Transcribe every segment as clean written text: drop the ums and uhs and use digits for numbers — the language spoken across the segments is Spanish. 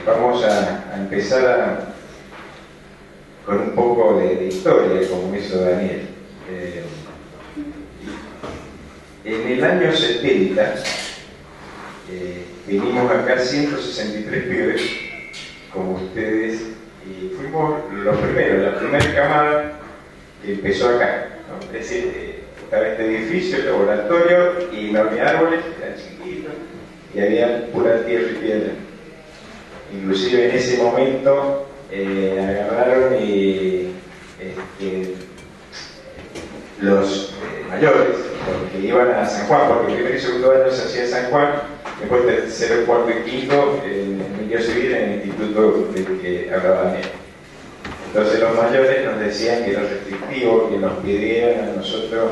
Vamos a empezar con un poco de historia, como hizo Daniel. En el año 70 vinimos acá 163 pibes, como ustedes, y fuimos los primeros, la primera camada que empezó acá, ¿no? Es decir, estaba este edificio, el laboratorio, y no había árboles, eran chiquitos, y había pura tierra y piedra. Inclusive en ese momento agarraron y los mayores, porque iban a San Juan, porque primero y segundo año se hacía San Juan, después tercero, cuarto y quinto en el medio civil, en el instituto del que hablaba Daniel. Entonces los mayores nos decían que era restrictivo, que nos pidieran a nosotros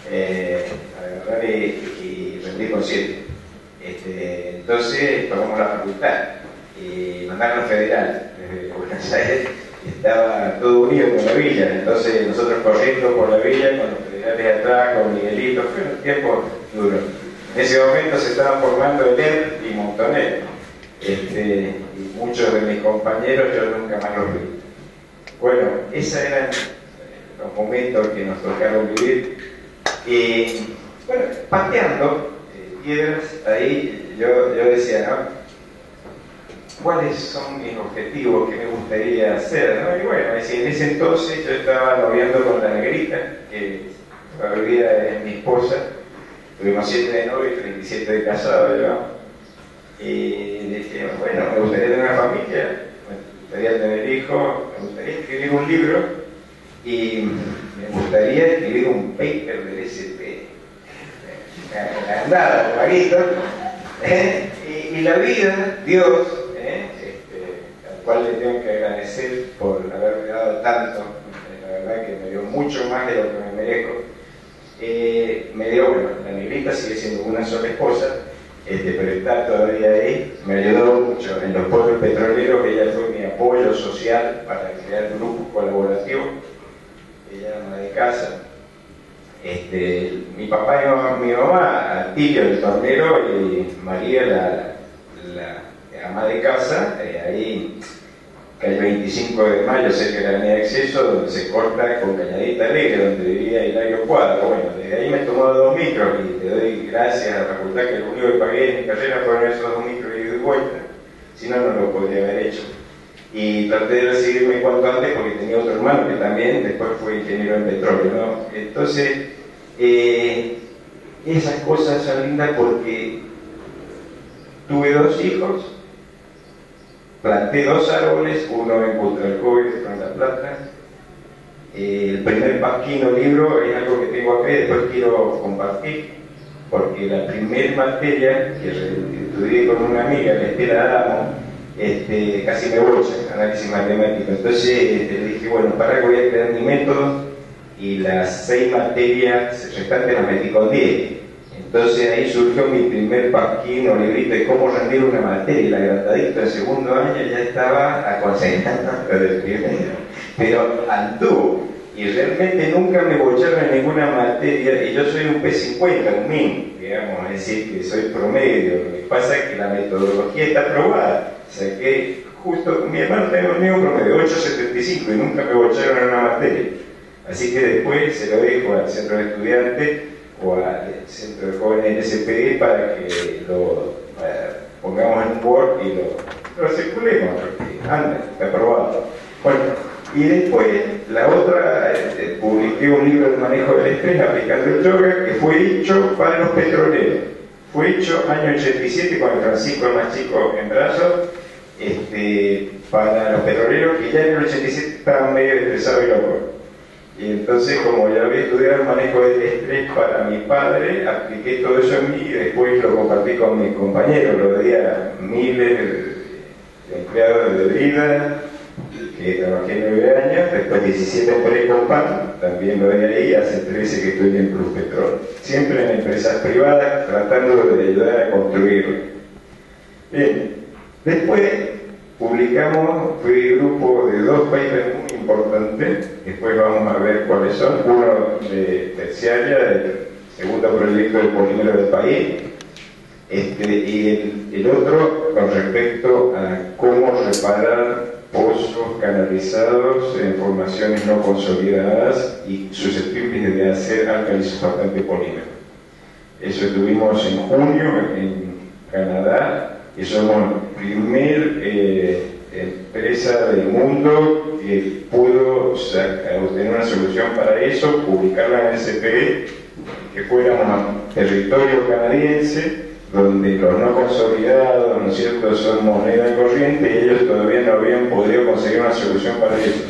agarrar y rendir con 7. Entonces tomamos la facultad y mandaron a Federal desde Buenos Aires. Estaba todo unido con la villa, entonces nosotros corriendo por la villa con los federales atrás, con Miguelito, fue un tiempo duro. En ese momento se estaban formando ELER y Montoner, y muchos de mis compañeros yo nunca más los vi. Bueno, esos eran los momentos que nos tocaron vivir. Y bueno, pateando piedras, ahí yo decía, ¿no? ¿Cuáles son mis objetivos? ¿Qué me gustaría hacer? ¿No? Y bueno, en ese entonces yo estaba noviando con la negrita, que todavía es mi esposa. Tuvimos 7 de novio y 37 de casado yo. Y dije, bueno, me gustaría tener una familia, me gustaría tener hijos, me gustaría escribir un libro y me gustaría escribir un paper del SP. Nada, vaguito. Y la vida, Dios, al cual le tengo que agradecer por haberme dado tanto, la verdad que me dio mucho más de lo que me merezco. Me dio, bueno, la negrita sigue siendo una sola esposa, pero está todavía ahí. Me ayudó mucho en los pueblos petroleros, ella fue mi apoyo social para crear grupos colaborativos. Ella era ama de casa. Mi papá y mi mamá, Atilio el tornero y María la ama de casa, ahí que el 25 de mayo, cerca de la avenida de Acceso, donde se corta con Cañadita Alegre, donde vivía Hilario Cuadro. Bueno, desde ahí me tomó 2 micros y te doy gracias a la facultad que lo único que pagué en mi carrera fueron esos 2 micros y vuelta, si no, no lo podría haber hecho. Y traté de recibirme cuanto antes porque tenía otro hermano que también después fue ingeniero en petróleo, ¿no? Entonces, esas cosas son lindas porque tuve 2 hijos, planté 2 árboles, uno en Butralcó y otro en La Plata. El primer pasquino libro es algo que tengo acá y después quiero compartir, porque la primera materia que estudié con una amiga, la Estela Adamo, casi me bocha, análisis matemático. Entonces le dije, bueno, para que voy a crear mi método, y las 6 materias restantes las metí con 10. Entonces ahí surgió mi primer pasquino, librito de cómo rendir una materia, y la grandadita del segundo año ya estaba aconsejando lo del primero. Pero anduvo, y realmente nunca me bocharon en ninguna materia, y yo soy un P50, un min, digamos, es decir, que soy promedio. Lo que pasa es que la metodología está aprobada. Saqué justo, mi hermano tenía un mismo promedio, 8,75, y nunca me bocharon en una materia. Así que después se lo dejo al centro de estudiantes o al centro de jóvenes SPD para que lo pongamos en un Word y lo circulemos, porque anda, está aprobado. Bueno, y después la otra, publiqué un libro de manejo del estrés aplicando el yoga que fue hecho para los petroleros. Fue hecho año 87 cuando Francisco, el más chico, en brazos, para los petroleros que ya en el 87 estaban medio estresados y locos. Y entonces, como ya había estudiado el manejo del estrés para mi padre, apliqué todo eso en mí y después lo compartí con mis compañeros. Lo di a miles de empleados de vida, que trabajé 9 años, después 17 en Precopan, también lo di ahí, hace 13 que estoy en Plus Petrol. Siempre en empresas privadas, tratando de ayudar a construirlo. Bien, después publicamos, fui grupo de 2 papers muy importantes, después vamos a ver cuáles son, uno de terciaria, del segundo proyecto del polímero del país, y el otro con respecto a cómo reparar pozos canalizados en formaciones no consolidadas y susceptibles de hacer alcalisurfactante polímero. Eso tuvimos en junio en Canadá y somos la primera empresa del mundo que pudo obtener una solución para eso, publicarla en el CPE, que fuéramos a territorio canadiense, donde los no consolidados, ¿no es cierto?, son moneda corriente, y ellos todavía no habían podido conseguir una solución para eso,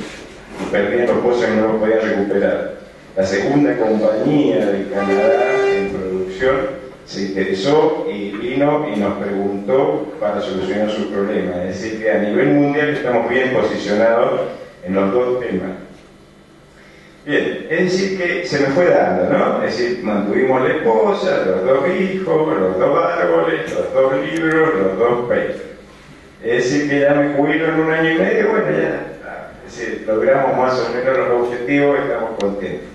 y perdían los pozos y no los podían recuperar. La segunda compañía de Canadá en producción se interesó y vino y nos preguntó para solucionar su problema. Es decir, que a nivel mundial estamos bien posicionados en los dos temas. Bien, es decir que se me fue dando, ¿no? Es decir, mantuvimos la esposa, los dos hijos, los dos árboles, los dos libros, los dos papers. Es decir que ya me jubilo en 1 año y medio, bueno, ya, es decir, logramos más o menos los objetivos, estamos contentos.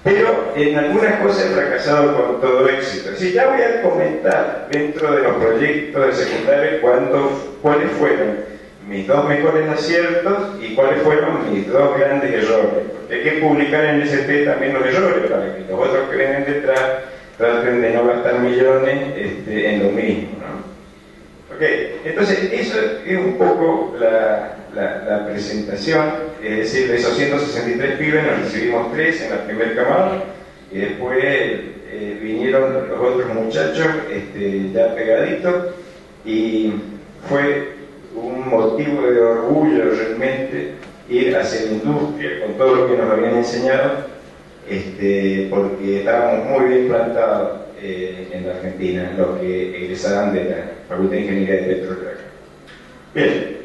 Pero en algunas cosas he fracasado con todo éxito. Es decir, ya voy a comentar dentro de los proyectos de secundaria cuáles fueron mis 2 mejores aciertos y cuáles fueron mis 2 grandes errores. Porque hay que publicar en el ST también los errores para que los otros que vienen detrás traten de no gastar millones en lo mismo, ¿no? Ok, entonces eso es un poco la presentación. Es decir, de esos 163 pibes nos recibimos 3 en la primera camada y después vinieron los otros muchachos ya pegaditos, y fue un motivo de orgullo realmente ir hacia la industria con todo lo que nos habían enseñado, porque estábamos muy bien plantados en la Argentina, los que egresaban de la Facultad de Ingeniería de Petróleo. Bien.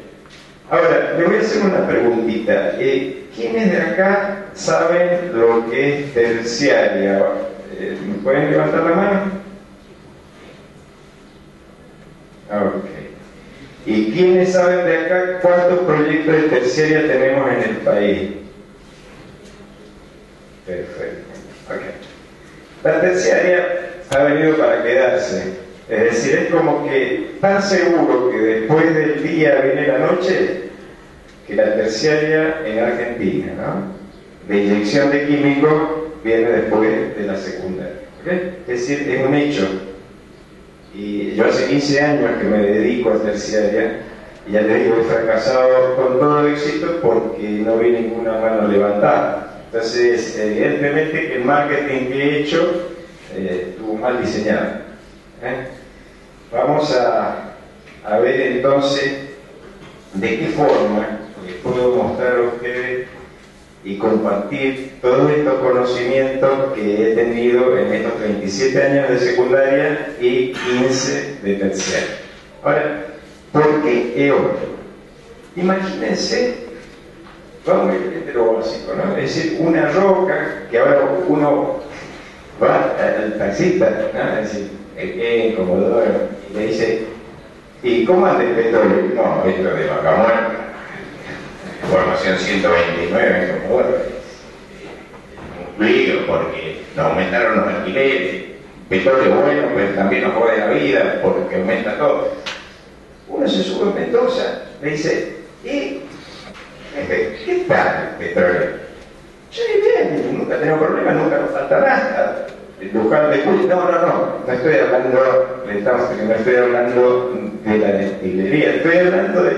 Ahora, le voy a hacer una preguntita. ¿Quiénes de acá saben lo que es terciaria? ¿Me pueden levantar la mano? Ok. ¿Y quiénes saben de acá cuántos proyectos de terciaria tenemos en el país? Perfecto. Okay. La terciaria ha venido para quedarse. Es decir, es como que tan seguro que después del día viene la noche, que la terciaria en Argentina, ¿no? La inyección de químicos viene después de la secundaria. ¿Okay? Es decir, es un hecho. Y yo hace 15 años que me dedico a terciaria, y ya les digo, he fracasado con todo éxito porque no vi ninguna mano levantada. Entonces, evidentemente que el marketing que he hecho estuvo mal diseñado. Vamos a ver entonces de qué forma les puedo mostrar a ustedes y compartir todos estos conocimientos que he tenido en estos 37 años de secundaria y 15 de terciaria. Ahora, ¿por qué EOR? Imagínense, vamos a ir de lo básico, ¿no? Es decir, una roca que ahora uno va al taxista, ¿no? Es decir, el Comodoro, y le dice, ¿y cómo anda el petróleo? No, esto de vaca muerta, formación 129 en Comodoro, un lío porque nos aumentaron los alquileres, petróleo bueno, pues también nos jode la vida porque aumenta todo. Uno se sube en Mendoza, le dice, ¿y qué tal el petróleo? Sí, bien, nunca tenemos problemas, nunca nos falta nada. Luján de Cuyo, no estoy hablando de la destilería, estoy hablando de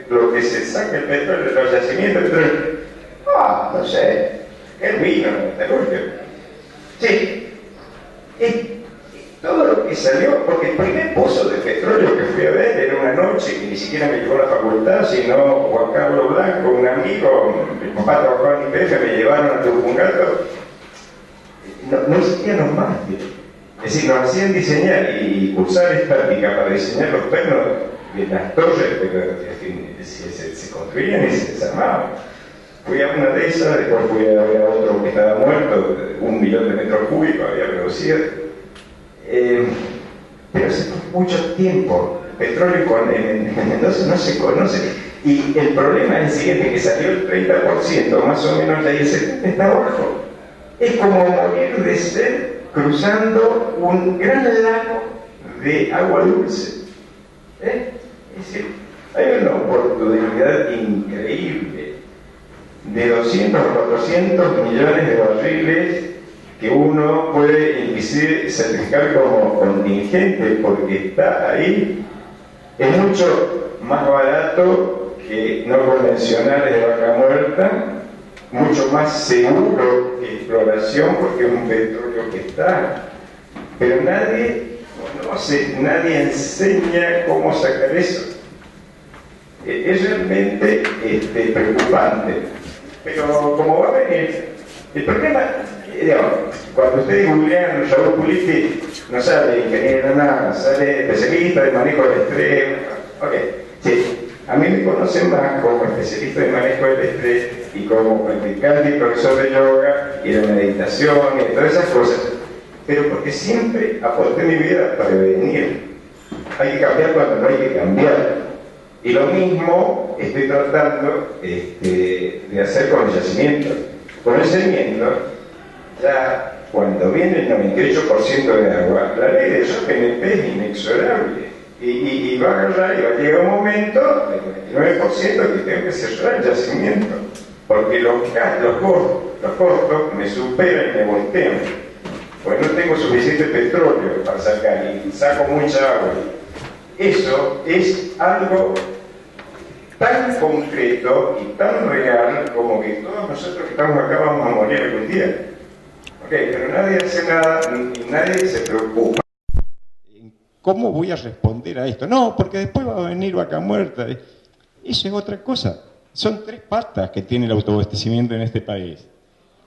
lo que se saca el petróleo, de los yacimientos de petróleo. No sé, el vino, el metalurgia. Sí, todo lo que salió, porque el primer pozo de petróleo que fui a ver era una noche que ni siquiera me llevó a la facultad, sino Juan Carlos Blanco, un amigo, mi papá trabajaba en IPF, me llevaron a Tupungato. No existían los másteres. Es decir, nos hacían diseñar y cursar práctica para diseñar los pernos de las torres, pero se construían y se desarmaban. Fui a una de esas, después fui a ver a otro que estaba muerto, 1 millón de metros cúbicos había producido. Pero hace mucho tiempo, el petróleo en Mendoza no se conoce. Y el problema es el siguiente, que salió el 30%, más o menos, y el 70% está abajo. Es como morir de sed cruzando un gran lago de agua dulce. Es decir, hay una oportunidad increíble de 200 o 400 millones de barriles que uno puede inclusive certificar como contingente porque está ahí. Es mucho más barato que no convencionales de vaca muerta, mucho más seguro que exploración porque es un petróleo que está. Pero nadie conoce, nadie enseña cómo sacar eso. Es realmente preocupante. Pero como va a venir, el problema, digamos, cuando ustedes googlean Raúl Puliti, no sale ingeniero de nada, sale especialista de manejo del estrés. Ok, sí, a mí me conocen más como especialista de manejo del estrés y como practicante y profesor de yoga y de meditación y todas esas cosas, pero porque siempre aporté mi vida a prevenir. Hay que cambiar cuando no hay que cambiar. Y lo mismo estoy tratando de hacer con el yacimiento. Con el yacimiento, ya cuando viene el 98% de agua, la ley de PNP es inexorable. Y va a agarrar y va a llegar un momento del 99% que tengo que cerrar el yacimiento. Porque los costos me superan y me voltean. Pues no tengo suficiente petróleo para sacar y saco mucha agua. Eso es algo tan concreto y tan real como que todos nosotros que estamos acá vamos a morir algún día. Pero nadie hace nada y nadie se preocupa. ¿Cómo voy a responder a esto? No, porque después va a venir vaca muerta. Eso es otra cosa. Son 3 patas que tiene el autoabastecimiento en este país.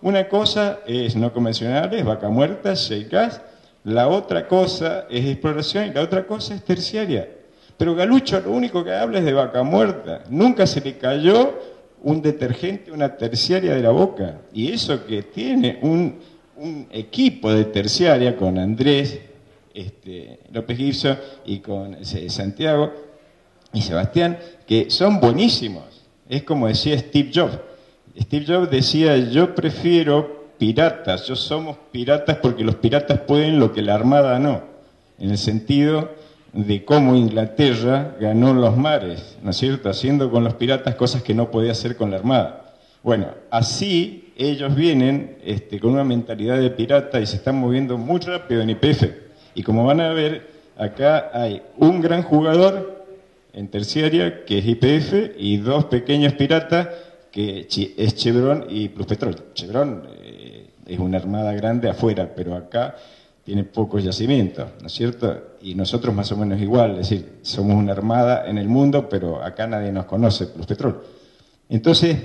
Una cosa es no convencionales, vaca muerta, shale gas. La otra cosa es exploración y la otra cosa es terciaria. Pero Galucho lo único que habla es de vaca muerta. Nunca se le cayó un detergente, una terciaria de la boca. Y eso que tiene un equipo de terciaria con Andrés López Gibson y con Santiago y Sebastián, que son buenísimos. Es como decía Steve Jobs. Steve Jobs decía, yo prefiero piratas, yo somos piratas porque los piratas pueden lo que la Armada no, en el sentido de cómo Inglaterra ganó los mares, ¿no es cierto?, haciendo con los piratas cosas que no podía hacer con la Armada. Bueno, así ellos vienen con una mentalidad de pirata y se están moviendo muy rápido en YPF. Y como van a ver, acá hay un gran jugador en terciaria, que es YPF, y 2 pequeños piratas, que es Chevron y Pluspetrol. Chevron es una armada grande afuera, pero acá tiene pocos yacimientos, ¿no es cierto? Y nosotros más o menos igual, es decir, somos una armada en el mundo, pero acá nadie nos conoce, Pluspetrol. Entonces,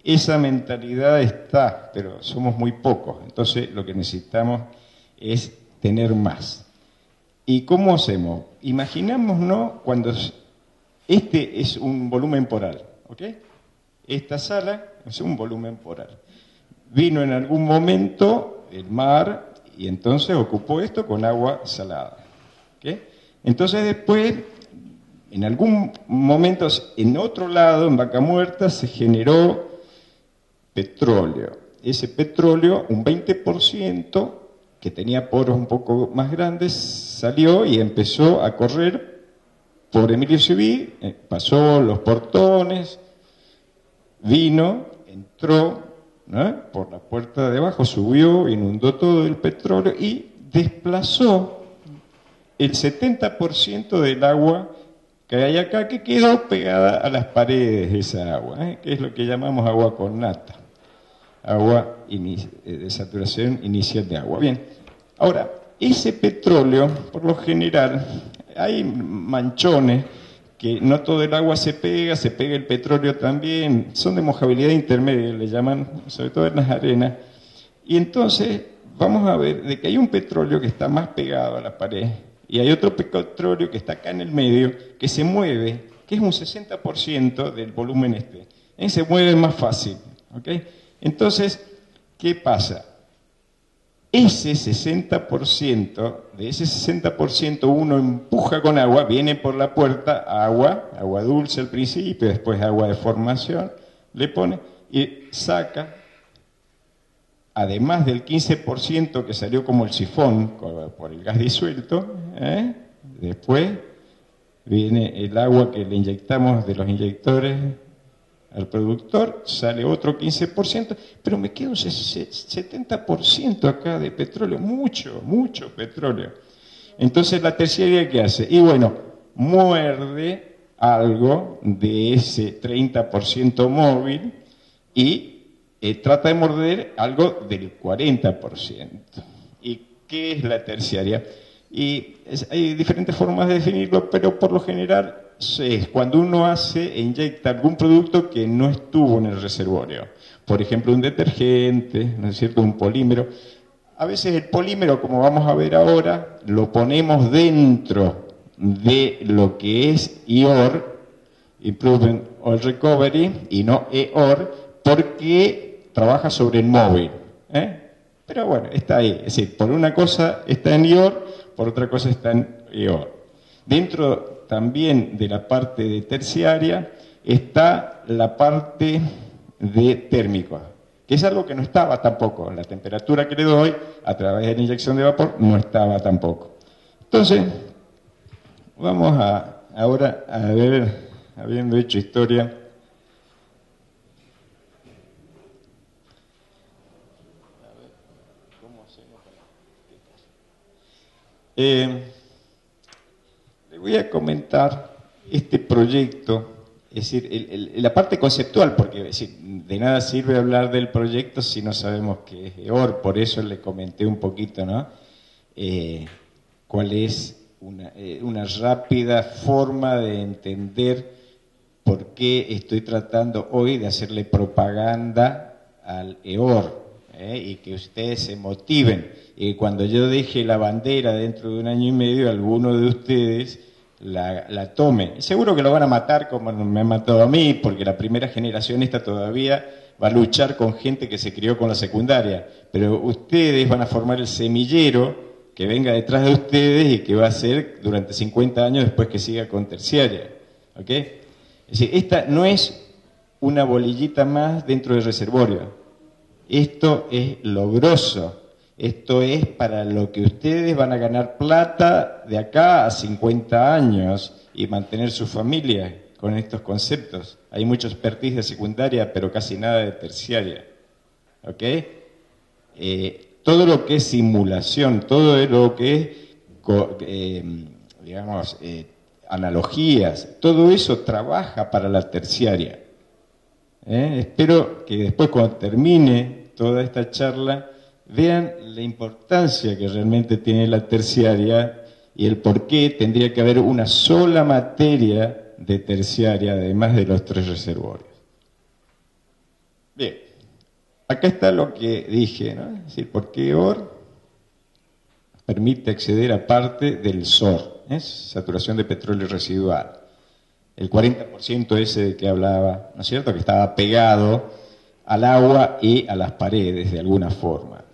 esa mentalidad está, pero somos muy pocos. Entonces, lo que necesitamos es tener más. ¿Y cómo hacemos? Imaginémonos cuando este es un volumen poral, ¿ok? Esta sala es un volumen poral. Vino en algún momento el mar y entonces ocupó esto con agua salada, ¿ok? Entonces después, en algún momento, en otro lado, en Vaca Muerta, se generó petróleo. Ese petróleo, un 20%, que tenía poros un poco más grandes, salió y empezó a correr por Emilio Civil, pasó los portones, vino, entró, ¿no?, por la puerta de abajo, subió, inundó todo el petróleo y desplazó el 70% del agua que hay acá, que quedó pegada a las paredes de esa agua, que es lo que llamamos agua con nata, agua de saturación inicial de agua. Bien, ahora, ese petróleo, por lo general, hay manchones, que no todo el agua se pega el petróleo también, son de mojabilidad intermedia, le llaman, sobre todo en las arenas, y entonces vamos a ver de que hay un petróleo que está más pegado a la pared, y hay otro petróleo que está acá en el medio, que se mueve, que es un 60% del volumen se mueve más fácil, ¿ok? Entonces, ¿qué pasa? Ese 60%, de ese 60% uno empuja con agua, viene por la puerta agua dulce al principio, después agua de formación, le pone y saca, además del 15% que salió como el sifón por el gas disuelto, después viene el agua que le inyectamos de los inyectores al productor, sale otro 15%, pero me queda un 70% acá de petróleo, mucho petróleo. Entonces la terciaria, ¿qué hace? Y bueno, muerde algo de ese 30% móvil y trata de morder algo del 40%. ¿Y qué es la terciaria? Hay diferentes formas de definirlo, pero por lo general es cuando uno hace e inyecta algún producto que no estuvo en el reservorio. Por ejemplo, un detergente, ¿no es cierto?, un polímero. A veces el polímero, como vamos a ver ahora, lo ponemos dentro de lo que es IOR, Improvement Oil Recovery, y no EOR, porque trabaja sobre el móvil. Pero bueno, está ahí. Es decir, por una cosa está en IOR, por otra cosa está en EOR. Dentro también de la parte de terciaria está la parte de térmico, que es algo que no estaba tampoco. La temperatura que le doy a través de la inyección de vapor no estaba tampoco. Entonces, vamos ahora a ver, habiendo hecho historia, le voy a comentar este proyecto, es decir, la parte conceptual, porque es decir, de nada sirve hablar del proyecto si no sabemos qué es EOR, por eso le comenté un poquito, ¿no? Cuál es una rápida forma de entender por qué estoy tratando hoy de hacerle propaganda al EOR, y que ustedes se motiven. Y cuando yo deje la bandera dentro de 1 año y medio, alguno de ustedes la tome. Seguro que lo van a matar como me han matado a mí, porque la primera generación esta todavía va a luchar con gente que se crió con la secundaria. Pero ustedes van a formar el semillero que venga detrás de ustedes y que va a ser durante 50 años después que siga con terciaria. ¿Ok? Es decir, esta no es una bolillita más dentro del reservorio. Esto es lo grosso. Esto es para lo que ustedes van a ganar plata de acá a 50 años y mantener su familia con estos conceptos. Hay mucho expertise de secundaria, pero casi nada de terciaria. ¿Ok? Todo lo que es simulación, todo lo que es, digamos, analogías, todo eso trabaja para la terciaria. Espero que después, cuando termine toda esta charla, vean la importancia que realmente tiene la terciaria y el por qué tendría que haber una sola materia de terciaria, además de los 3 reservorios. Bien, acá está lo que dije, ¿no? Es decir, por qué EOR permite acceder a parte del SOR, saturación de petróleo residual. El 40% ese de que hablaba, ¿no es cierto?, que estaba pegado al agua y a las paredes de alguna forma.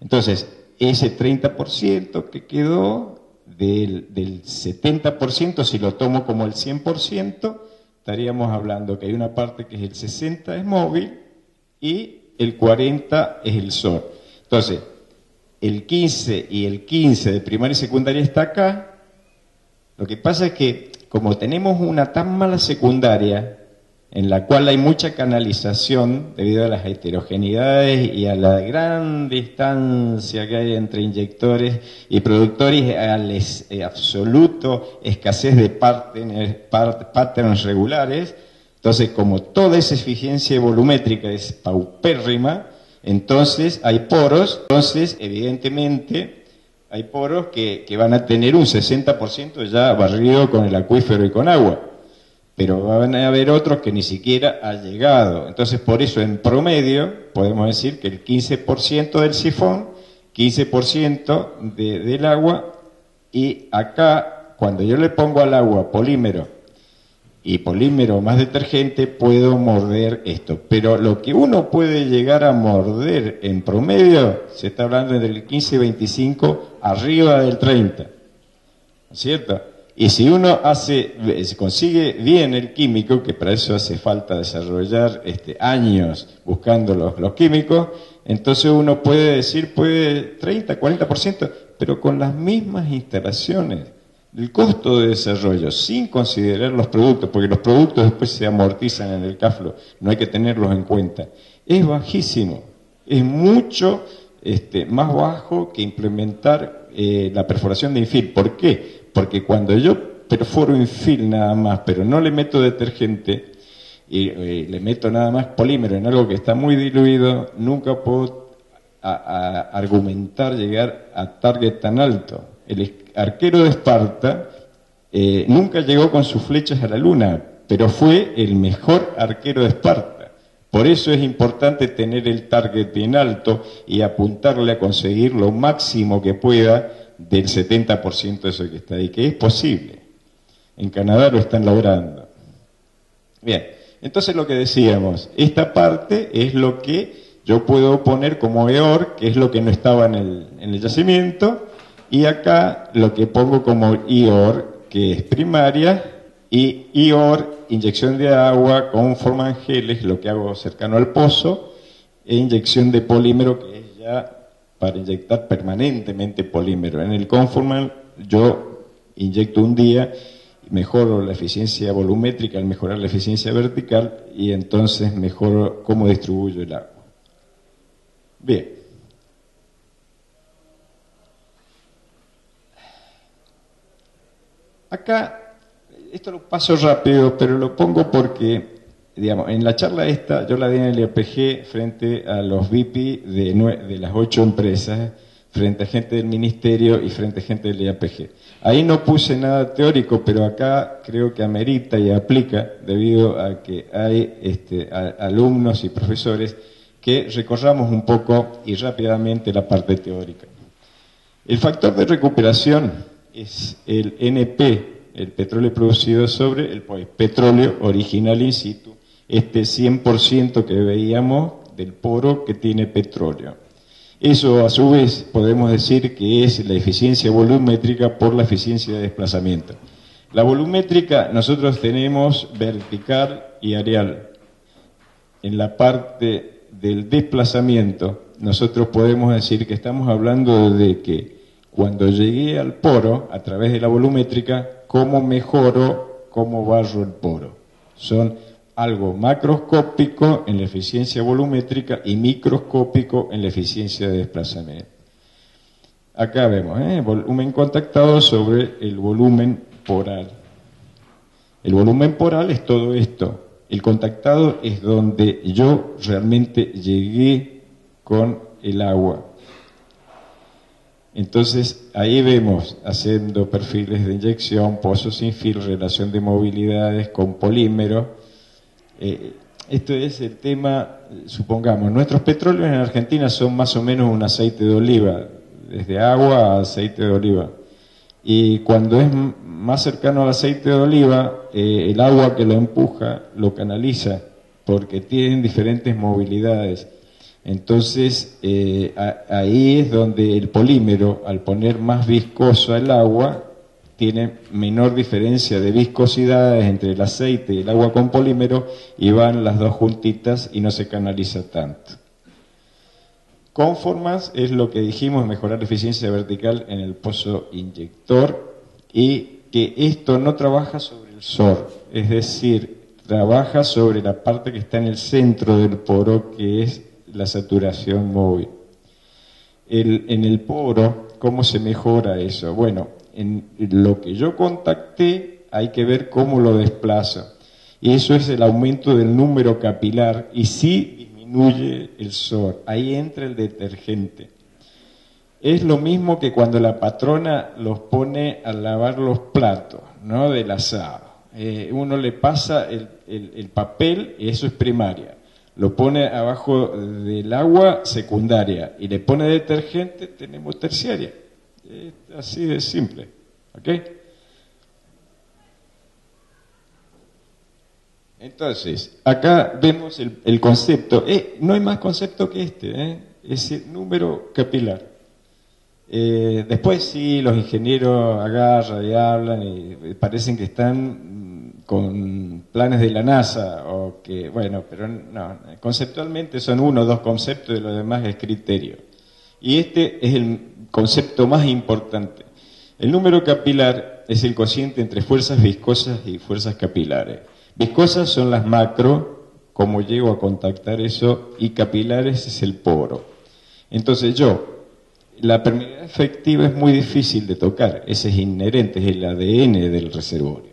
Entonces, ese 30% que quedó del 70%, si lo tomo como el 100%, estaríamos hablando que hay una parte que es el 60% es móvil y el 40% es el SOR. Entonces, el 15 y el 15 de primaria y secundaria está acá. Lo que pasa es que, como tenemos una tan mala secundaria, en la cual hay mucha canalización debido a las heterogeneidades y a la gran distancia que hay entre inyectores y productores, a la absoluto escasez de patterns regulares. Entonces, como toda esa eficiencia volumétrica es paupérrima, entonces hay poros, entonces evidentemente hay poros que van a tener un 60% ya barrido con el acuífero y con agua. Pero van a haber otros que ni siquiera ha llegado. Entonces, por eso, en promedio, podemos decir que el 15% del sifón, 15% del agua, y acá, cuando yo le pongo al agua polímero y polímero más detergente, puedo morder esto. Pero lo que uno puede llegar a morder en promedio, se está hablando del 15 y 25, arriba del 30. ¿No es cierto? Y si uno consigue bien el químico, que para eso hace falta desarrollar años buscando los químicos, entonces uno puede decir, 30, 40%, pero con las mismas instalaciones. el costo de desarrollo, sin considerar los productos, porque los productos después se amortizan en el cash flow, no hay que tenerlos en cuenta, es bajísimo, es mucho más bajo que implementar la perforación de infill. ¿Por qué? Porque cuando yo perforo infill nada más, pero no le meto detergente, y le meto nada más polímero en algo que está muy diluido, nunca puedo argumentar llegar a target tan alto. El arquero de Esparta nunca llegó con sus flechas a la luna, pero fue el mejor arquero de Esparta. Por eso es importante tener el target bien alto y apuntarle a conseguir lo máximo que pueda del 70% de eso que está ahí, que es posible. En Canadá lo están logrando. Bien, entonces lo que decíamos, esta parte es lo que yo puedo poner como EOR, que es lo que no estaba en el yacimiento, y acá lo que pongo como IOR, que es primaria, y IOR, inyección de agua con forma geles, lo que hago cercano al pozo, e inyección de polímero, que es ya para inyectar permanentemente polímero. En el conformal yo inyecto un día, mejoro la eficiencia volumétrica al mejorar la eficiencia vertical, y entonces mejoro cómo distribuyo el agua. Bien. Acá, esto lo paso rápido, pero lo pongo porque, digamos, en la charla esta, yo la di en el IAPG frente a los VP de las 8 empresas, frente a gente del ministerio y frente a gente del IAPG. Ahí no puse nada teórico, pero acá creo que amerita y aplica, debido a que hay alumnos y profesores, que recorramos un poco y rápidamente la parte teórica. El factor de recuperación es el NP, el petróleo producido sobre el petróleo original in situ, 100% que veíamos del poro que tiene petróleo. Eso, a su vez, podemos decir que es la eficiencia volumétrica por la eficiencia de desplazamiento. La volumétrica nosotros tenemos vertical y areal. En la parte del desplazamiento, nosotros podemos decir que estamos hablando de que cuando llegué al poro, a través de la volumétrica, ¿cómo mejoro, cómo barro el poro? Son algo macroscópico en la eficiencia volumétrica y microscópico en la eficiencia de desplazamiento. Acá vemos, volumen contactado sobre el volumen poral. El volumen poral es todo esto. El contactado es donde yo realmente llegué con el agua. Entonces, ahí vemos, haciendo perfiles de inyección, pozos sin fil, relación de movilidades con polímero. Esto es el tema, supongamos, nuestros petróleos en Argentina son más o menos un aceite de oliva, desde agua a aceite de oliva. Y cuando es más cercano al aceite de oliva, el agua que lo empuja lo canaliza, porque tienen diferentes movilidades. Entonces, ahí es donde el polímero, al poner más viscoso el agua, tiene menor diferencia de viscosidades entre el aceite y el agua con polímero, y van las dos juntitas y no se canaliza tanto. Conformas es lo que dijimos, mejorar la eficiencia vertical en el pozo inyector, y que esto no trabaja sobre el SOR, es decir, trabaja sobre la parte que está en el centro del poro, que es la saturación móvil. En el poro, ¿cómo se mejora eso? Bueno, en lo que yo contacté hay que ver cómo lo desplazo. Y eso es el aumento del número capilar, y sí disminuye el SOR. Ahí entra el detergente. Es lo mismo que cuando la patrona los pone a lavar los platos, ¿no?, del asado. Uno le pasa el papel, y eso es primaria. Lo pone abajo del agua, secundaria, y le pone detergente, tenemos terciaria. Es así de simple. ¿Ok? Entonces, acá vemos el concepto. No hay más concepto que este, es el número capilar. Después sí, los ingenieros agarran y hablan y parecen que están con planes de la NASA, o que, bueno, pero no, conceptualmente son 1 o 2 conceptos, y lo demás es criterio. Y este es el concepto más importante. El número capilar es el cociente entre fuerzas viscosas y fuerzas capilares. Viscosas son las macro, como llego a contactar eso, y capilares es el poro. Entonces la permeabilidad efectiva es muy difícil de tocar, ese es inherente, es el ADN del reservorio,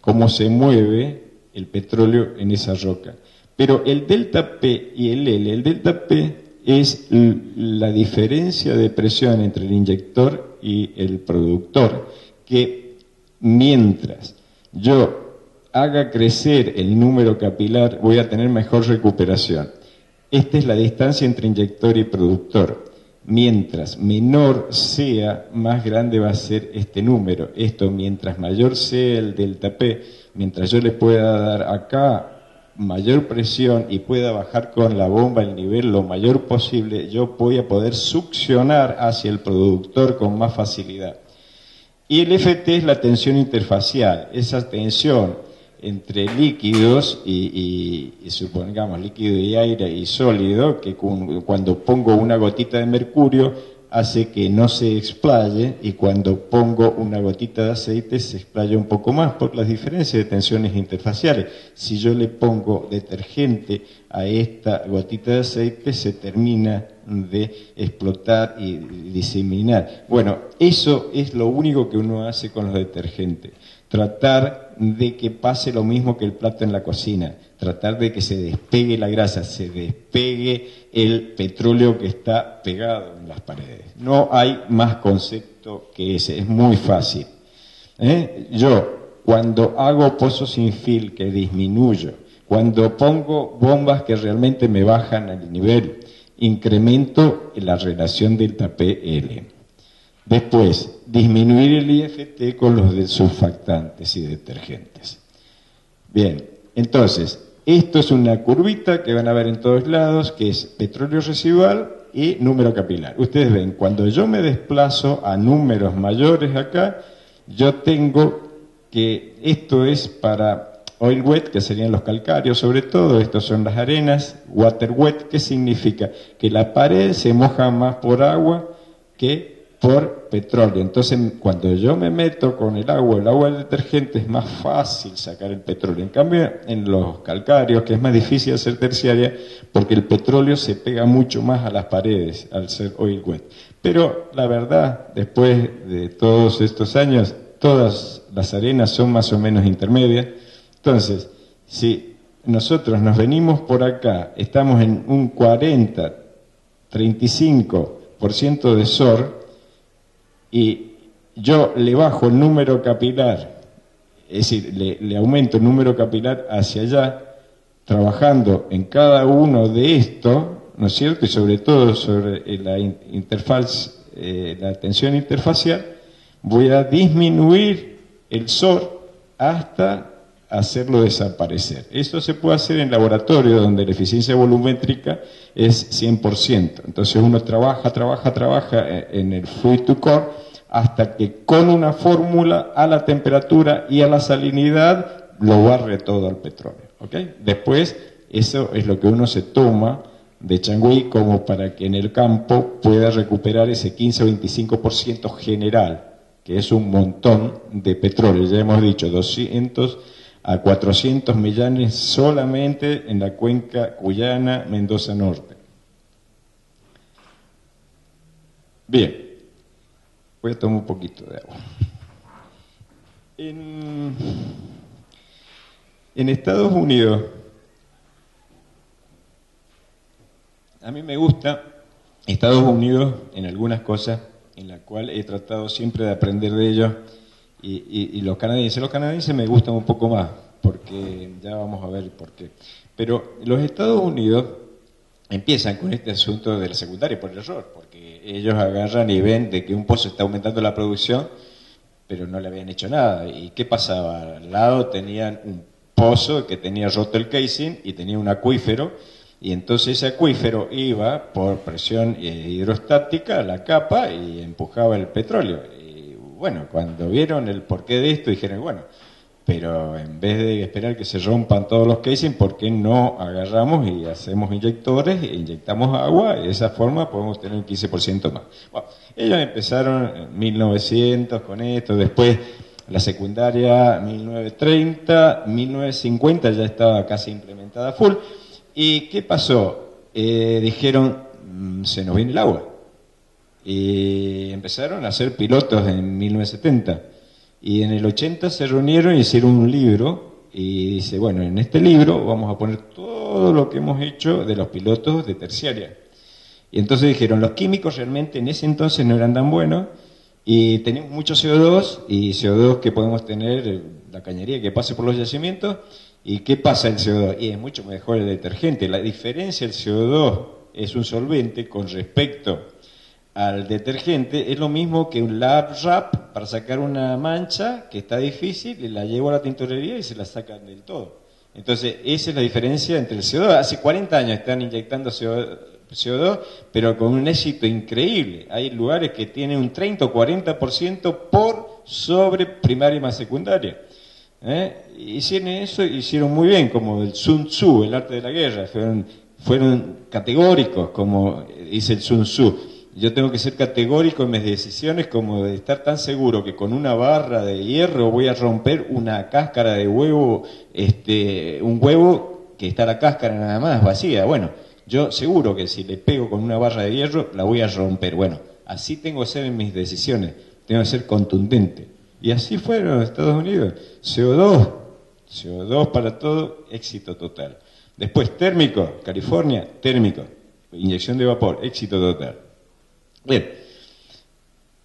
cómo se mueve el petróleo en esa roca. Pero el delta P y el L, el delta P es la diferencia de presión entre el inyector y el productor, que mientras yo haga crecer el número capilar voy a tener mejor recuperación. Esta es la distancia entre inyector y productor. Mientras menor sea, más grande va a ser este número. Esto, mientras mayor sea el delta P, mientras yo le pueda dar acá mayor presión y pueda bajar con la bomba el nivel lo mayor posible, yo voy a poder succionar hacia el productor con más facilidad. Y el FT es la tensión interfacial, esa tensión entre líquidos y supongamos líquido y aire y sólido, que cuando pongo una gotita de mercurio hace que no se explaye, y cuando pongo una gotita de aceite se explaya un poco más por las diferencias de tensiones interfaciales. Si yo le pongo detergente a esta gotita de aceite, se termina de explotar y diseminar. Bueno, eso es lo único que uno hace con los detergentes. Tratar de que pase lo mismo que el plato en la cocina, tratar de que se despegue la grasa, se despegue el petróleo que está pegado en las paredes. No hay más concepto que ese, es muy fácil. Yo, cuando hago pozos sin fil que disminuyo, cuando pongo bombas que realmente me bajan el nivel, incremento la relación delta P-L. Después, disminuir el IFT con los surfactantes y detergentes. Bien, entonces, esto es una curvita que van a ver en todos lados, que es petróleo residual y número capilar. Ustedes ven, cuando yo me desplazo a números mayores acá, yo tengo que, esto es para oil wet, que serían los calcáreos sobre todo, estos son las arenas, water wet, ¿qué significa? Que la pared se moja más por agua que por petróleo. Entonces, cuando yo me meto con el agua del detergente, es más fácil sacar el petróleo. En cambio, en los calcáreos, que es más difícil hacer terciaria, porque el petróleo se pega mucho más a las paredes al ser oil wet. Pero la verdad, después de todos estos años, todas las arenas son más o menos intermedias. Entonces, si nosotros nos venimos por acá, estamos en un 40, 35% de SOR, y yo le bajo el número capilar, es decir, le aumento el número capilar hacia allá, trabajando en cada uno de estos, ¿no es cierto? Y sobre todo sobre la interfaz, la tensión interfacial, voy a disminuir el SOR hasta hacerlo desaparecer. Esto se puede hacer en laboratorio, donde la eficiencia volumétrica es 100%. Entonces uno trabaja en el fluid to core hasta que con una fórmula a la temperatura y a la salinidad lo barre todo al petróleo. ¿Okay? Después, eso es lo que uno se toma de Changui como para que en el campo pueda recuperar ese 15 o 25% general, que es un montón de petróleo. Ya hemos dicho 200 a 400 millones solamente en la cuenca cuyana, Mendoza Norte. Bien, voy a tomar un poquito de agua. En Estados Unidos, a mí me gusta Estados Unidos en algunas cosas, en las cuales he tratado siempre de aprender de ellos. Y los canadienses me gustan un poco más, porque ya vamos a ver por qué. Pero los Estados Unidos empiezan con este asunto de la secundaria por error, porque ellos agarran y ven de que un pozo está aumentando la producción, pero no le habían hecho nada. ¿Y qué pasaba? Al lado tenían un pozo que tenía roto el casing y tenía un acuífero, y entonces ese acuífero iba por presión hidrostática a la capa y empujaba el petróleo. Bueno, cuando vieron el porqué de esto, dijeron, bueno, Pero en vez de esperar que se rompan todos los casing, ¿por qué no agarramos y hacemos inyectores e inyectamos agua? Y de esa forma podemos tener un 15% más. Bueno, ellos empezaron en 1900 con esto, después la secundaria 1930, 1950 ya estaba casi implementada full. ¿Y qué pasó? Dijeron, se nos viene el agua. Y empezaron a hacer pilotos en 1970. Y en el 80 se reunieron y hicieron un libro, y dice, bueno, en este libro vamos a poner todo lo que hemos hecho de los pilotos de terciaria. Y entonces dijeron, los químicos realmente en ese entonces no eran tan buenos, y tenemos mucho CO2, y CO2 que podemos tener, la cañería que pase por los yacimientos, ¿y qué pasa el CO2? Y es mucho mejor el detergente. La diferencia del CO2 es un solvente con respecto al detergente, es lo mismo que un lab wrap para sacar una mancha que está difícil, y la llevo a la tintorería y se la sacan del todo. Entonces, esa es la diferencia entre el CO2. Hace 40 años están inyectando CO2, pero con un éxito increíble. Hay lugares que tienen un 30 o 40% por sobre primaria más secundaria. Hicieron eso, hicieron muy bien, como el Sun Tzu, el arte de la guerra. Fueron categóricos, como dice el Sun Tzu. Yo tengo que ser categórico en mis decisiones, como de estar tan seguro que con una barra de hierro voy a romper una cáscara de huevo, un huevo que está la cáscara nada más vacía. Bueno, yo seguro que si le pego con una barra de hierro la voy a romper. Bueno, así tengo que ser en mis decisiones, tengo que ser contundente. Y así fueron los Estados Unidos. CO2 para todo, éxito total. Después térmico, California, térmico, inyección de vapor, éxito total. Bien,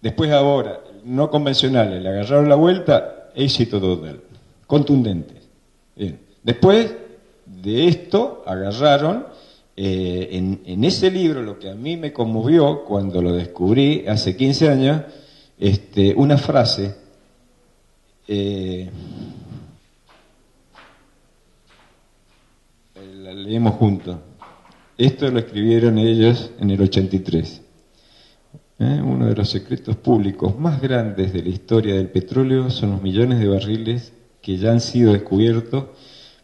después ahora, no convencionales, le agarraron la vuelta, éxito total, contundentes. Bien, después de esto agarraron, en ese libro, lo que a mí me conmovió cuando lo descubrí hace 15 años, una frase, la leemos juntos. Esto lo escribieron ellos en el 83. Uno de los secretos públicos más grandes de la historia del petróleo son los millones de barriles que ya han sido descubiertos,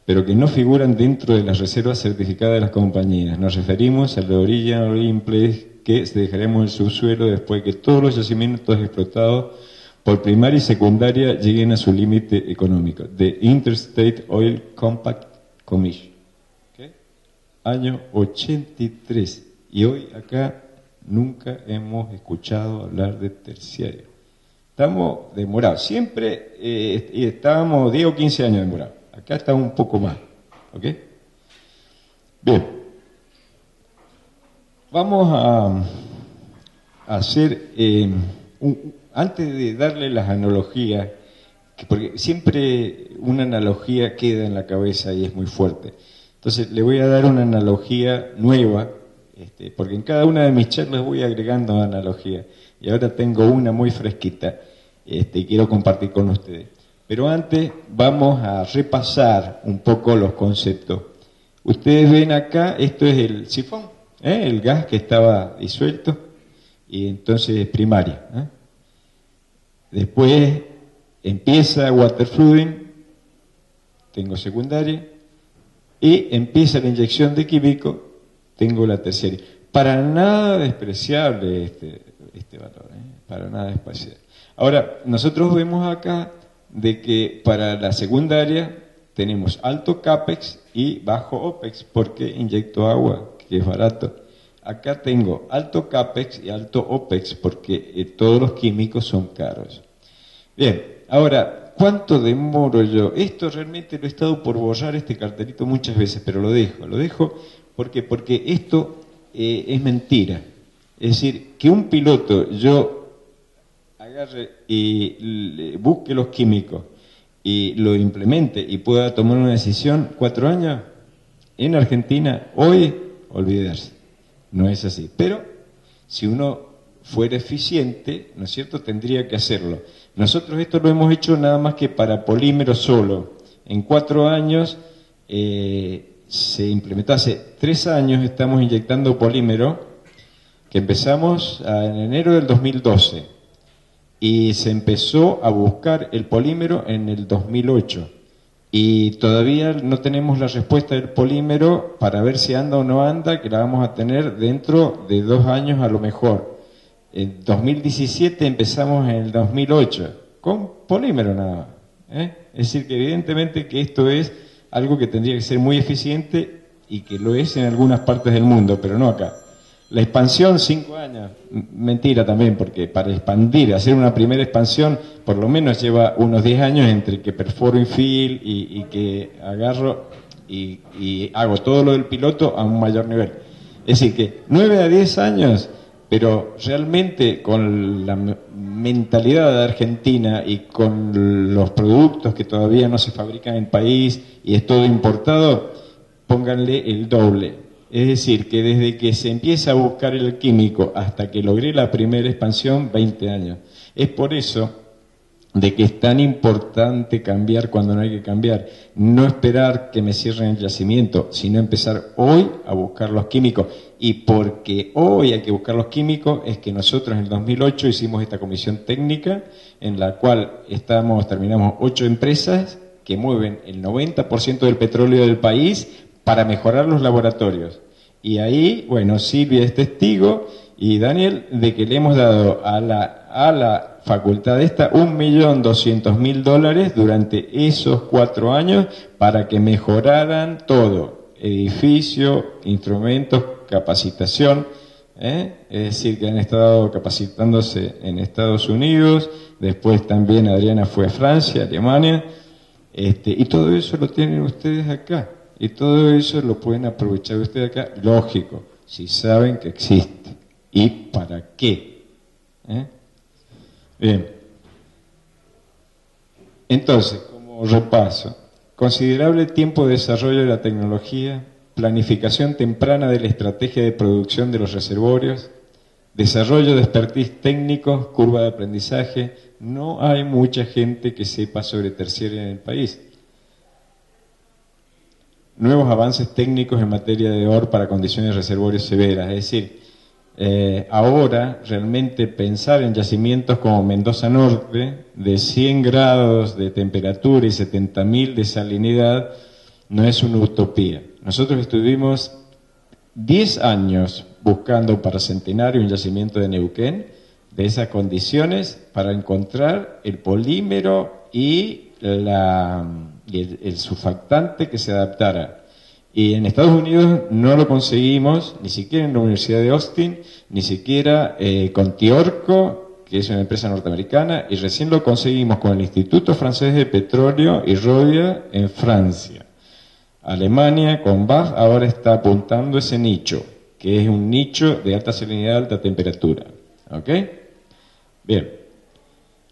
pero que no figuran dentro de las reservas certificadas de las compañías. Nos referimos al Original Oil Place que dejaremos en el subsuelo después de que todos los yacimientos explotados por primaria y secundaria lleguen a su límite económico. The Interstate Oil Compact Commission. ¿Okay? Año 83. Y hoy acá nunca hemos escuchado hablar de terciario. Estamos demorados. Siempre estábamos 10 o 15 años demorados. Acá estamos un poco más. ¿Ok? Bien. Vamos a hacer, antes de darle las analogías, porque siempre una analogía queda en la cabeza y es muy fuerte. Entonces le voy a dar una analogía nueva, porque en cada una de mis charlas voy agregando analogías, y ahora tengo una muy fresquita, y quiero compartir con ustedes. Pero antes vamos a repasar un poco los conceptos. Ustedes ven acá, esto es el sifón, el gas que estaba disuelto, y entonces es primaria. Después empieza water flooding, tengo secundaria, y empieza la inyección de químico, tengo la terciaria. Para nada despreciable este valor, para nada despreciable. Ahora, nosotros vemos acá de que para la secundaria tenemos alto CAPEX y bajo OPEX, porque inyecto agua, que es barato. Acá tengo alto CAPEX y alto OPEX, porque todos los químicos son caros. Bien, ahora, ¿cuánto demoro yo? Esto realmente lo he estado por borrar este cartelito muchas veces, pero lo dejo, porque esto es mentira. Es decir, que un piloto yo agarre y busque los químicos y lo implemente y pueda tomar una decisión 4 años, en Argentina, hoy, olvidarse. No es así. Pero si uno fuera eficiente, ¿no es cierto?, tendría que hacerlo. Nosotros esto lo hemos hecho nada más que para polímeros solo. En 4 años se implementó, hace 3 años estamos inyectando polímero, que empezamos en enero del 2012. y se empezó a buscar el polímero en el 2008. Y todavía no tenemos la respuesta del polímero para ver si anda o no anda, que la vamos a tener dentro de 2 años a lo mejor. En 2017 empezamos en el 2008, con polímero nada más. Es decir, que evidentemente que esto es algo que tendría que ser muy eficiente y que lo es en algunas partes del mundo, pero no acá. La expansión, 5 años, mentira también, porque para expandir, hacer una primera expansión, por lo menos lleva unos 10 años entre que perforo infill y que agarro y hago todo lo del piloto a un mayor nivel. Es decir, que 9 a 10 años, pero realmente con la mentalidad de Argentina y con los productos que todavía no se fabrican en el país y es todo importado, pónganle el doble. Es decir, que desde que se empieza a buscar el químico hasta que logré la primera expansión, 20 años. Es por eso de que es tan importante cambiar cuando no hay que cambiar. No esperar que me cierren el yacimiento, sino empezar hoy a buscar los químicos. Y porque hoy hay que buscar los químicos es que nosotros en el 2008 hicimos esta comisión técnica en la cual terminamos 8 empresas que mueven el 90% del petróleo del país para mejorar los laboratorios. Y ahí, bueno, Silvia es testigo y Daniel de que le hemos dado a la facultad esta $1.200.000 durante esos 4 años para que mejoraran todo, edificio, instrumentos, capacitación, es decir, que han estado capacitándose en Estados Unidos, después también Adriana fue a Francia, Alemania, y todo eso lo tienen ustedes acá. Y todo eso lo pueden aprovechar ustedes acá, lógico, si saben que existe. ¿Y para qué? Bien. Entonces, como repaso, considerable tiempo de desarrollo de la tecnología, planificación temprana de la estrategia de producción de los reservorios, desarrollo de expertise técnicos, curva de aprendizaje. No hay mucha gente que sepa sobre terciaria en el país. Nuevos avances técnicos en materia de OR para condiciones de reservorios severas. Es decir, ahora realmente pensar en yacimientos como Mendoza Norte, de 100 grados de temperatura y 70.000 de salinidad, no es una utopía. Nosotros estuvimos 10 años buscando para Centenario un yacimiento de Neuquén, de esas condiciones, para encontrar el polímero y el surfactante que se adaptara. Y en Estados Unidos no lo conseguimos, ni siquiera en la Universidad de Austin, ni siquiera con Tiorco, que es una empresa norteamericana, y recién lo conseguimos con el Instituto Francés de Petróleo y Rodia en Francia. Alemania, con BAF, ahora está apuntando ese nicho, que es un nicho de alta salinidad, alta temperatura. ¿Ok? Bien.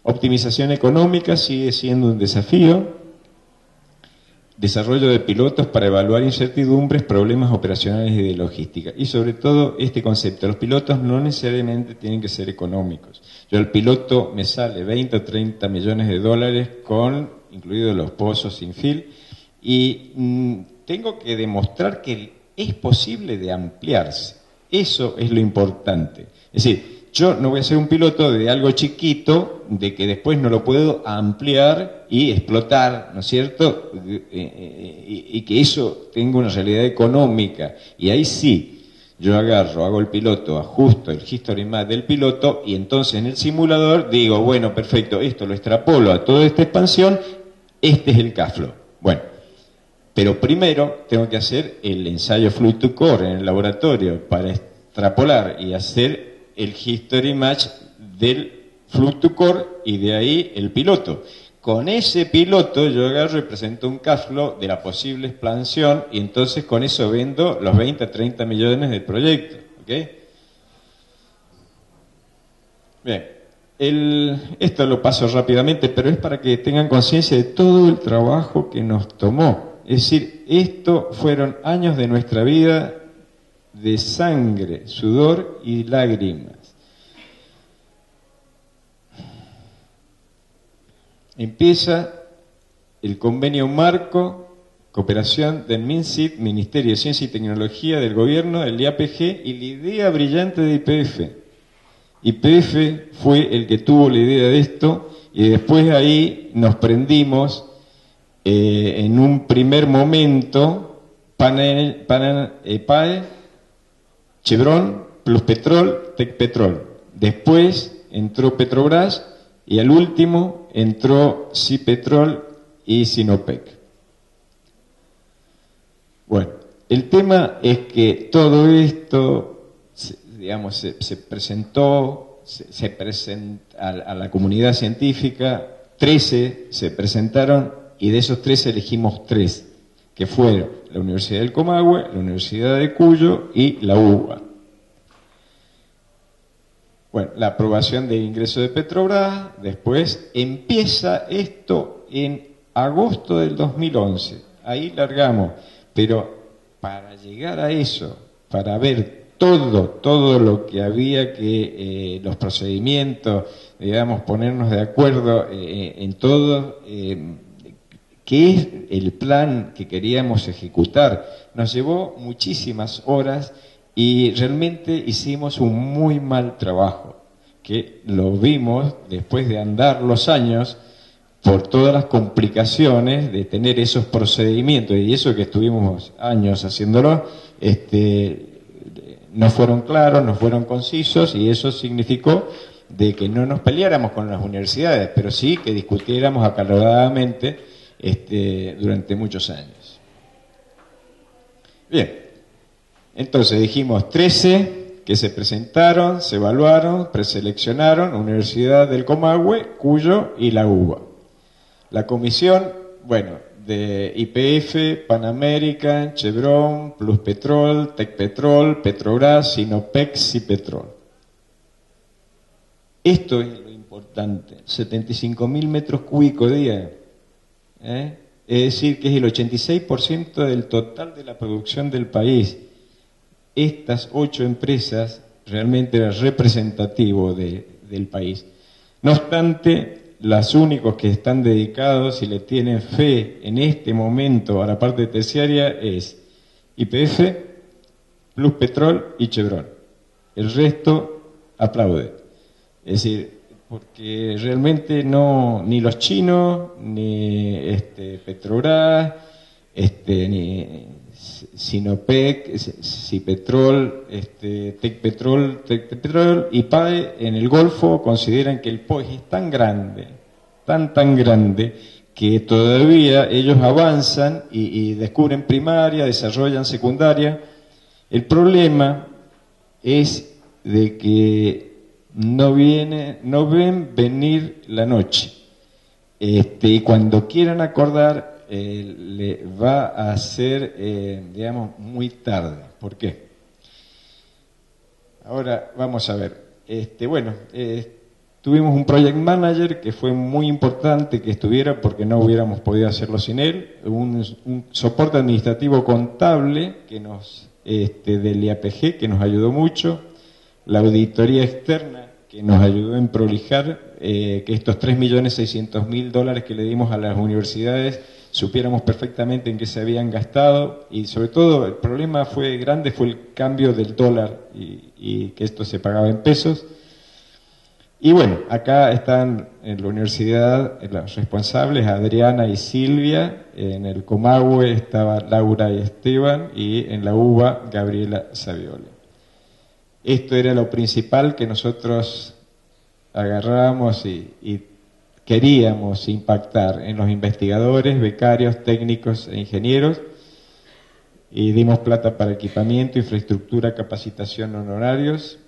Optimización económica sigue siendo un desafío. Desarrollo de pilotos para evaluar incertidumbres, problemas operacionales y de logística. Y sobre todo este concepto, los pilotos no necesariamente tienen que ser económicos. Yo el piloto me sale 20 o 30 millones de dólares con, incluidos los pozos sin fill, y tengo que demostrar que es posible de ampliarse. Eso es lo importante. Es decir, yo no voy a ser un piloto de algo chiquito, de que después no lo puedo ampliar y explotar, ¿no es cierto? Y que eso tenga una realidad económica. Y ahí sí, yo hago el piloto, ajusto el history map del piloto y entonces en el simulador digo, bueno, perfecto, esto lo extrapolo a toda esta expansión, este es el cash flow. Bueno, pero primero tengo que hacer el ensayo fluid to core en el laboratorio para extrapolar y hacer el history match del fluid to core y de ahí el piloto. Con ese piloto yo agarro y presento un cash flow de la posible expansión y entonces con eso vendo los 20 a 30 millones del proyecto. ¿Ok? Bien, esto lo paso rápidamente, pero es para que tengan conciencia de todo el trabajo que nos tomó. Es decir, esto fueron años de nuestra vida de sangre, sudor y lágrimas. Empieza el convenio marco, cooperación del MINCIT, Ministerio de Ciencia y Tecnología del Gobierno, del IAPG y la idea brillante de YPF. YPF fue el que tuvo la idea de esto y después ahí nos prendimos en un primer momento PAE, Chevron, Pluspetrol, Tecpetrol. Después entró Petrobras y al último entró Cipetrol y Sinopec. Bueno, el tema es que todo esto, digamos, se presentó, a la comunidad científica, 13 se presentaron y de esos 13 elegimos 3, que fueron la Universidad del Comahue, la Universidad de Cuyo y la UBA. Bueno, la aprobación del ingreso de Petrobras, después empieza esto en agosto del 2011, ahí largamos, pero para llegar a eso, para ver todo lo que había que, los procedimientos, digamos, ponernos de acuerdo en todo, qué es el plan que queríamos ejecutar, nos llevó muchísimas horas y realmente hicimos un muy mal trabajo, que lo vimos después de andar los años por todas las complicaciones de tener esos procedimientos, y eso que estuvimos años haciéndolo, no fueron claros, no fueron concisos, y eso significó de que no nos peleáramos con las universidades, pero sí que discutiéramos acaloradamente durante muchos años. Bien, entonces dijimos 13 que se presentaron, se evaluaron, preseleccionaron, Universidad del Comahue, Cuyo y la UBA. La comisión, bueno, de YPF, Pan American, Chevron, Pluspetrol, Tecpetrol, Petrobras, Sinopec, Cipetrol. Esto es lo importante, 75.000 metros cúbicos día. Es decir, que es el 86% del total de la producción del país. Estas 8 empresas realmente eran representativas del país. No obstante, los únicos que están dedicados y le tienen fe en este momento a la parte terciaria es YPF, Pluspetrol y Chevron. El resto aplaude. Es decir, porque realmente no, ni los chinos, ni Petrobras, ni Sinopec, Cipetrol, Tecpetrol y PAE en el Golfo consideran que el país es tan grande, tan grande, que todavía ellos avanzan y descubren primaria, desarrollan secundaria. El problema es de que no ven venir la noche. Y cuando quieran acordar, le va a ser, digamos, muy tarde. ¿Por qué? Ahora vamos a ver. Tuvimos un project manager que fue muy importante que estuviera porque no hubiéramos podido hacerlo sin él. Un soporte administrativo contable que del IAPG que nos ayudó mucho. La auditoría externa que nos ayudó en prolijar que estos $3.600.000 que le dimos a las universidades supiéramos perfectamente en qué se habían gastado, y sobre todo el problema grande fue el cambio del dólar y que esto se pagaba en pesos. Y bueno, acá están en la universidad las responsables, Adriana y Silvia, en el Comahue estaba Laura y Esteban, y en la UBA Gabriela Saviola. Esto era lo principal que nosotros agarrábamos y queríamos impactar en los investigadores, becarios, técnicos e ingenieros, y dimos plata para equipamiento, infraestructura, capacitación, honorarios.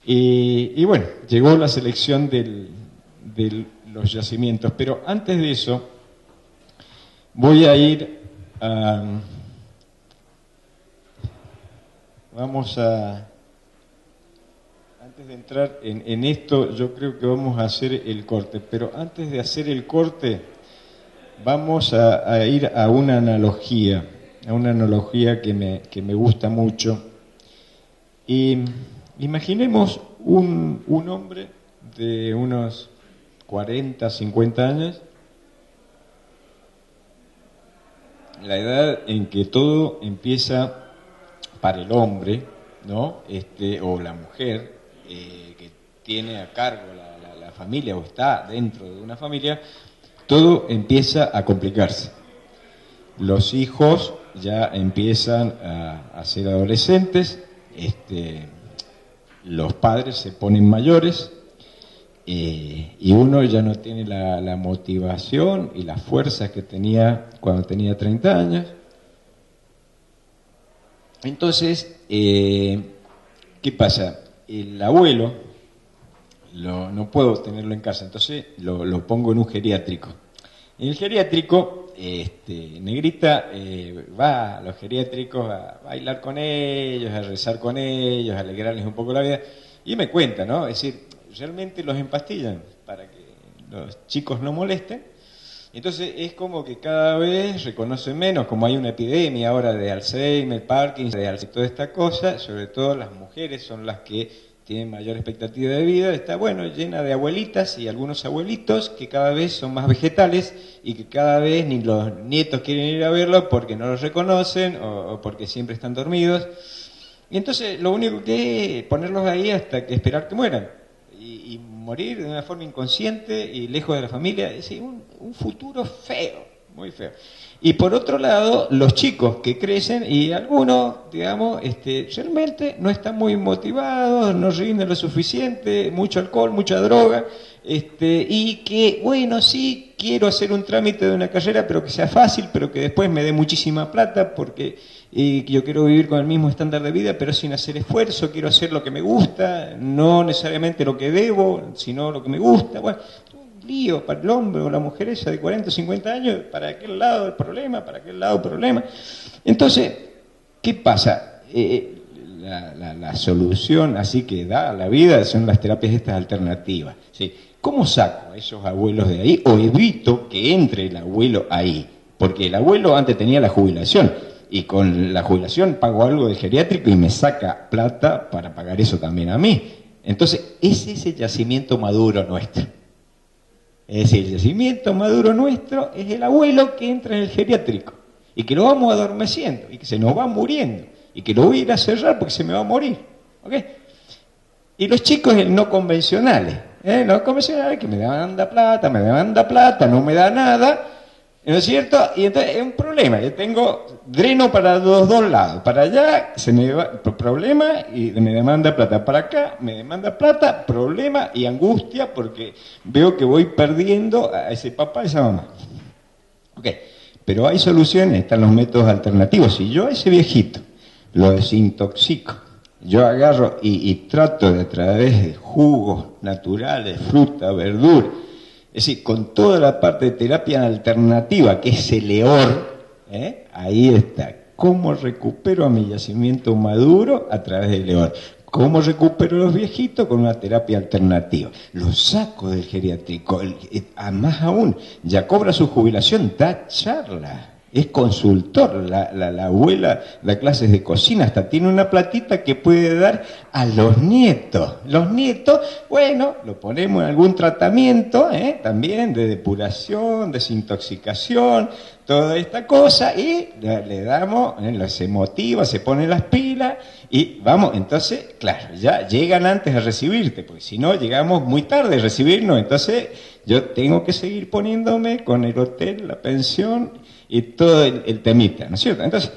Y bueno, llegó la selección de los yacimientos, pero antes de eso voy a ir a... Antes de entrar en esto, yo creo que vamos a hacer el corte, pero antes de hacer el corte, vamos a ir a una analogía que me gusta mucho. Y imaginemos un hombre de unos 40, 50 años, la edad en que todo empieza para el hombre, ¿no? O la mujer, que tiene a cargo la familia o está dentro de una familia, todo empieza a complicarse. Los hijos ya empiezan a ser adolescentes, los padres se ponen mayores, y uno ya no tiene la motivación y la fuerza que tenía cuando tenía 30 años. Entonces, ¿qué pasa? El abuelo, no puedo tenerlo en casa, entonces lo pongo en un geriátrico. En el geriátrico, Negrita va a los geriátricos a bailar con ellos, a rezar con ellos, a alegrarles un poco la vida, y me cuenta, ¿no? Es decir, realmente los empastillan para que los chicos no molesten. Entonces es como que cada vez reconocen menos, como hay una epidemia ahora de Alzheimer, Parkinson, toda esta cosa, sobre todo las mujeres son las que tienen mayor expectativa de vida, está llena de abuelitas y algunos abuelitos que cada vez son más vegetales y que cada vez ni los nietos quieren ir a verlos porque no los reconocen o porque siempre están dormidos. Y entonces lo único que es ponerlos ahí hasta que esperar que mueran. Y morir de una forma inconsciente y lejos de la familia, es decir, un futuro feo, muy feo. Y por otro lado, los chicos que crecen y algunos, digamos, realmente no están muy motivados, no rinden lo suficiente, mucho alcohol, mucha droga, y que, sí, quiero hacer un trámite de una carrera, pero que sea fácil, pero que después me dé muchísima plata, porque yo quiero vivir con el mismo estándar de vida, pero sin hacer esfuerzo, quiero hacer lo que me gusta, no necesariamente lo que debo, sino lo que me gusta. Un lío para el hombre o la mujer esa de 40 o 50 años, para aquel lado el problema, para aquel lado el problema. Entonces, ¿qué pasa? La solución así que da a la vida son las terapias estas alternativas, ¿sí? ¿Cómo saco a esos abuelos de ahí o evito que entre el abuelo ahí? Porque el abuelo antes tenía la jubilación y con la jubilación pago algo de geriátrico y me saca plata para pagar eso también a mí. Entonces, ese es el yacimiento maduro nuestro. Es decir, el yacimiento maduro nuestro es el abuelo que entra en el geriátrico y que lo vamos adormeciendo y que se nos va muriendo y que lo voy a ir a cerrar porque se me va a morir. ¿Ok? Y los chicos no convencionales, no convencionales que me demanda plata, no me da nada, ¿no es cierto? Y entonces es un problema, yo tengo dreno para los dos lados, para allá se me va problema y me demanda plata, para acá me demanda plata, problema y angustia porque veo que voy perdiendo a ese papá y a esa mamá. Ok, pero hay soluciones, están los métodos alternativos. Si yo a ese viejito lo desintoxico, yo agarro y trato de a través de jugos naturales, fruta, verdura, es decir, con toda la parte de terapia alternativa, que es el EOR, ahí está. ¿Cómo recupero a mi yacimiento maduro? A través del EOR. ¿Cómo recupero a los viejitos? Con una terapia alternativa. Los saco del geriátrico. Más aún, ya cobra su jubilación, da charla. Es consultor, la abuela da clases de cocina, hasta tiene una platita que puede dar a los nietos. Los nietos, lo ponemos en algún tratamiento, también de depuración, desintoxicación, toda esta cosa, y le damos, se motiva, se pone las pilas, y vamos, entonces, claro, ya llegan antes de recibirte, porque si no, llegamos muy tarde a recibirnos, entonces yo tengo que seguir poniéndome con el hotel, la pensión, y todo el temita, ¿no es cierto? Entonces,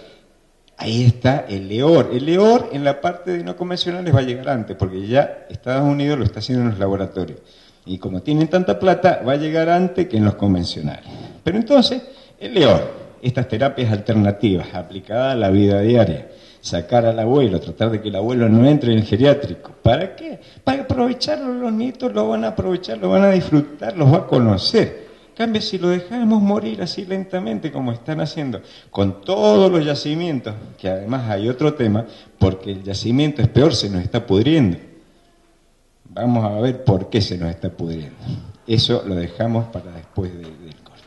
ahí está el EOR. El EOR en la parte de no convencionales va a llegar antes, porque ya Estados Unidos lo está haciendo en los laboratorios. Y como tienen tanta plata, va a llegar antes que en los convencionales. Pero entonces, el EOR, estas terapias alternativas aplicadas a la vida diaria, sacar al abuelo, tratar de que el abuelo no entre en el geriátrico. ¿Para qué? Para aprovecharlo, los nietos lo van a aprovechar, lo van a disfrutar, los va a conocer. En cambio, si lo dejamos morir así lentamente como están haciendo, con todos los yacimientos, que además hay otro tema, porque el yacimiento es peor, se nos está pudriendo. Vamos a ver por qué se nos está pudriendo. Eso lo dejamos para después del corte.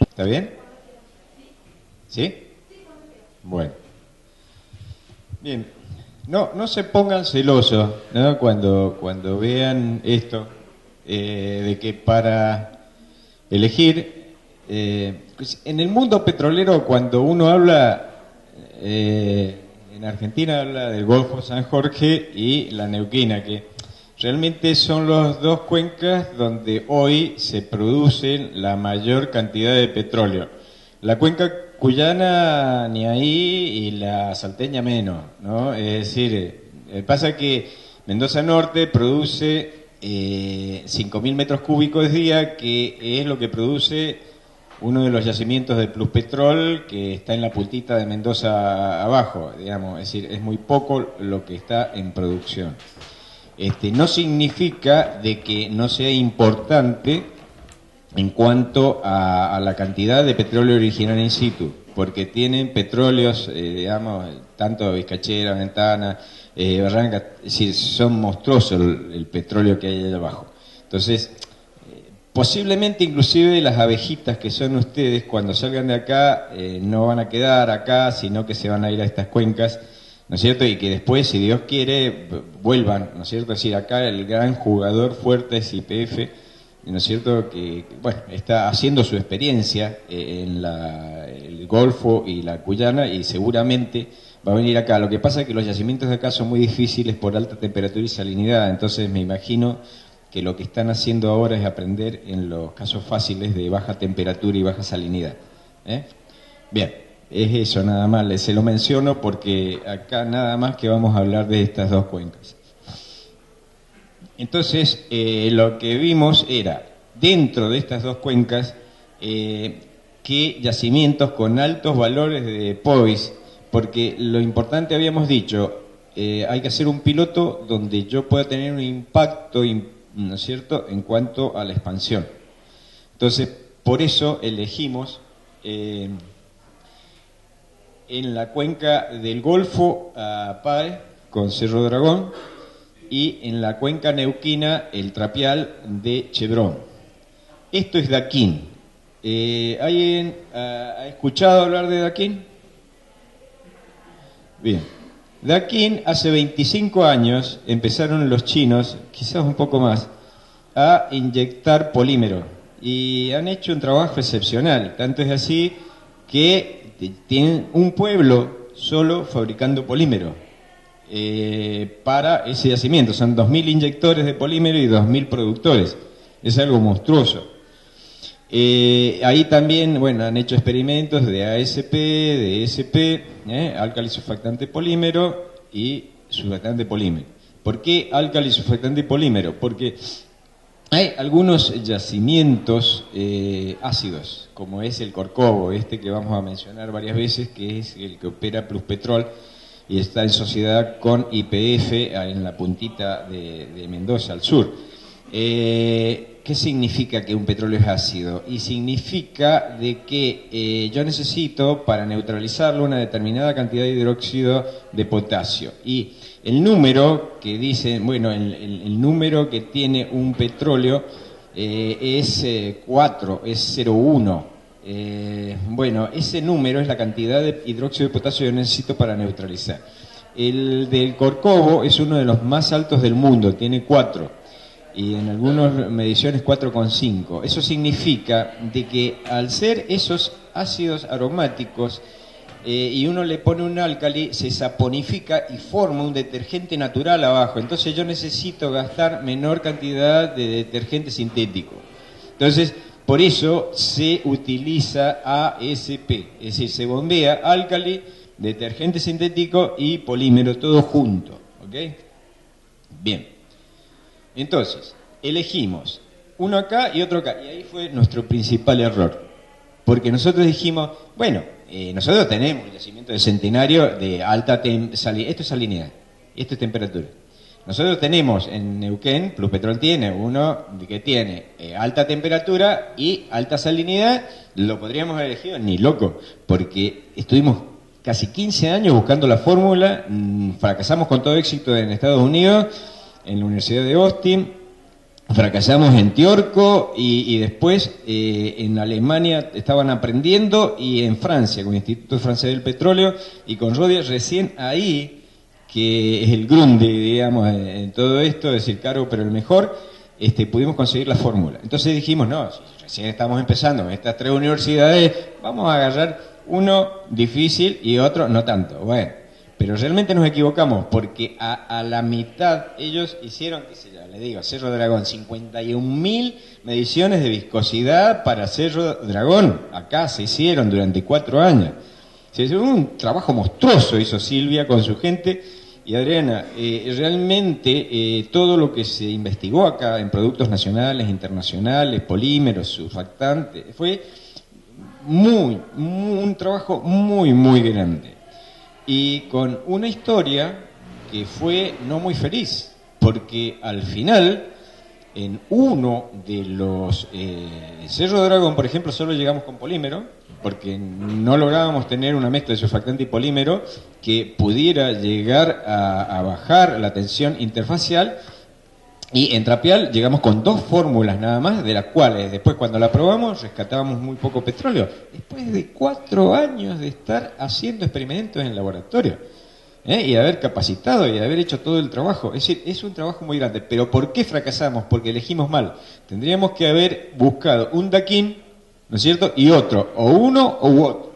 ¿Está bien? ¿Sí? Bueno. Bien, no se pongan celosos, ¿no? Cuando vean esto, de que para elegir En el mundo petrolero, cuando uno habla, en Argentina habla del Golfo San Jorge y la Neuquina, que realmente son las dos cuencas donde hoy se produce la mayor cantidad de petróleo. La cuenca cuyana ni ahí y la salteña menos, ¿no? Es decir, pasa que Mendoza Norte produce 5.000 metros cúbicos día, que es lo que produce uno de los yacimientos de Pluspetrol que está en la puntita de Mendoza abajo, digamos, es decir, es muy poco lo que está en producción. No significa de que no sea importante en cuanto a la cantidad de petróleo original in situ, porque tienen petróleos, digamos, tanto Vizcachera, Ventana, Barranca, es decir, son monstruosos el petróleo que hay allá abajo. Entonces, posiblemente inclusive las abejitas que son ustedes, cuando salgan de acá, no van a quedar acá, sino que se van a ir a estas cuencas, ¿no es cierto? Y que después, si Dios quiere, vuelvan, ¿no es cierto? Es decir, acá el gran jugador fuerte es YPF, ¿no es cierto? Que, bueno, está haciendo su experiencia en el Golfo y la Cuyana, y seguramente va a venir acá. Lo que pasa es que los yacimientos de acá son muy difíciles por alta temperatura y salinidad, entonces me imagino que lo que están haciendo ahora es aprender en los casos fáciles de baja temperatura y baja salinidad. Bien, es eso nada más, se lo menciono porque acá nada más que vamos a hablar de estas dos cuencas. Entonces, lo que vimos era, dentro de estas dos cuencas, que yacimientos con altos valores de POIS, porque lo importante habíamos dicho, hay que hacer un piloto donde yo pueda tener un impacto, ¿no es cierto?, en cuanto a la expansión. Entonces, por eso elegimos en la cuenca del Golfo a Pae, con Cerro Dragón, y en la cuenca neuquina el trapial de Chevron. Esto es Daquín. ¿Alguien ha escuchado hablar de Daquín? Bien. Daquín, hace 25 años empezaron los chinos, quizás un poco más, a inyectar polímero y han hecho un trabajo excepcional. Tanto es así que tienen un pueblo solo fabricando polímero para ese yacimiento. Son 2.000 inyectores de polímero y 2.000 productores. Es algo monstruoso. Ahí también, bueno, han hecho experimentos de ASP, de SP, álcali surfactante polímero y surfactante polímero. ¿Por qué álcali surfactante polímero? Porque hay algunos yacimientos ácidos, como es el Corcovo, que vamos a mencionar varias veces, que es el que opera Pluspetrol y está en sociedad con YPF en la puntita de Mendoza, al sur. ¿Qué significa que un petróleo es ácido? Y significa de que yo necesito, para neutralizarlo, una determinada cantidad de hidróxido de potasio. Y el número que dice, bueno, el número que tiene un petróleo es 4, es 0,1. Bueno, ese número es la cantidad de hidróxido de potasio que yo necesito para neutralizar. El del Corcovo es uno de los más altos del mundo, tiene 4. Y en algunas mediciones 4,5. Eso significa de que al ser esos ácidos aromáticos y uno le pone un álcali, se saponifica y forma un detergente natural abajo. Entonces yo necesito gastar menor cantidad de detergente sintético. Entonces, por eso se utiliza ASP, es decir, se bombea álcali, detergente sintético y polímero, todo junto. ¿Ok? Bien. Entonces, elegimos uno acá y otro acá. Y ahí fue nuestro principal error. Porque nosotros dijimos, bueno, nosotros tenemos un yacimiento de Centenario de alta salinidad. Esto es salinidad, esto es temperatura. Nosotros tenemos en Neuquén, Pluspetrol tiene uno que tiene alta temperatura y alta salinidad. Lo podríamos haber elegido ni loco, porque estuvimos casi 15 años buscando la fórmula, fracasamos con todo éxito en Estados Unidos, en la Universidad de Austin, fracasamos en Tiorco y después en Alemania estaban aprendiendo y en Francia, con el Instituto Francés del Petróleo y con Rodia, recién ahí, que es el Grunde, digamos, en todo esto, es decir, caro pero el mejor, pudimos conseguir la fórmula. Entonces dijimos, no, si recién estamos empezando en estas 3 universidades, vamos a agarrar uno difícil y otro no tanto. Bueno, pero realmente nos equivocamos, porque a la mitad ellos hicieron, qué sé yo, le digo, Cerro Dragón, 51.000 mediciones de viscosidad para Cerro Dragón. Acá se hicieron durante 4 años. Se hizo un trabajo monstruoso, hizo Silvia con su gente. Y Adriana, realmente todo lo que se investigó acá en productos nacionales, internacionales, polímeros, surfactantes, fue un trabajo muy, muy grande. Y con una historia que fue no muy feliz, porque al final, en uno de los Cerro Dragón, por ejemplo, solo llegamos con polímero, porque no lográbamos tener una mezcla de surfactante y polímero que pudiera llegar a bajar la tensión interfacial, y en Trapial llegamos con 2 fórmulas nada más, de las cuales después cuando la probamos rescatábamos muy poco petróleo, después de 4 años de estar haciendo experimentos en el laboratorio, y de haber capacitado y de haber hecho todo el trabajo. Es decir, es un trabajo muy grande. ¿Pero por qué fracasamos? Porque elegimos mal. Tendríamos que haber buscado un Daquín, ¿no es cierto?, y otro, o uno u otro,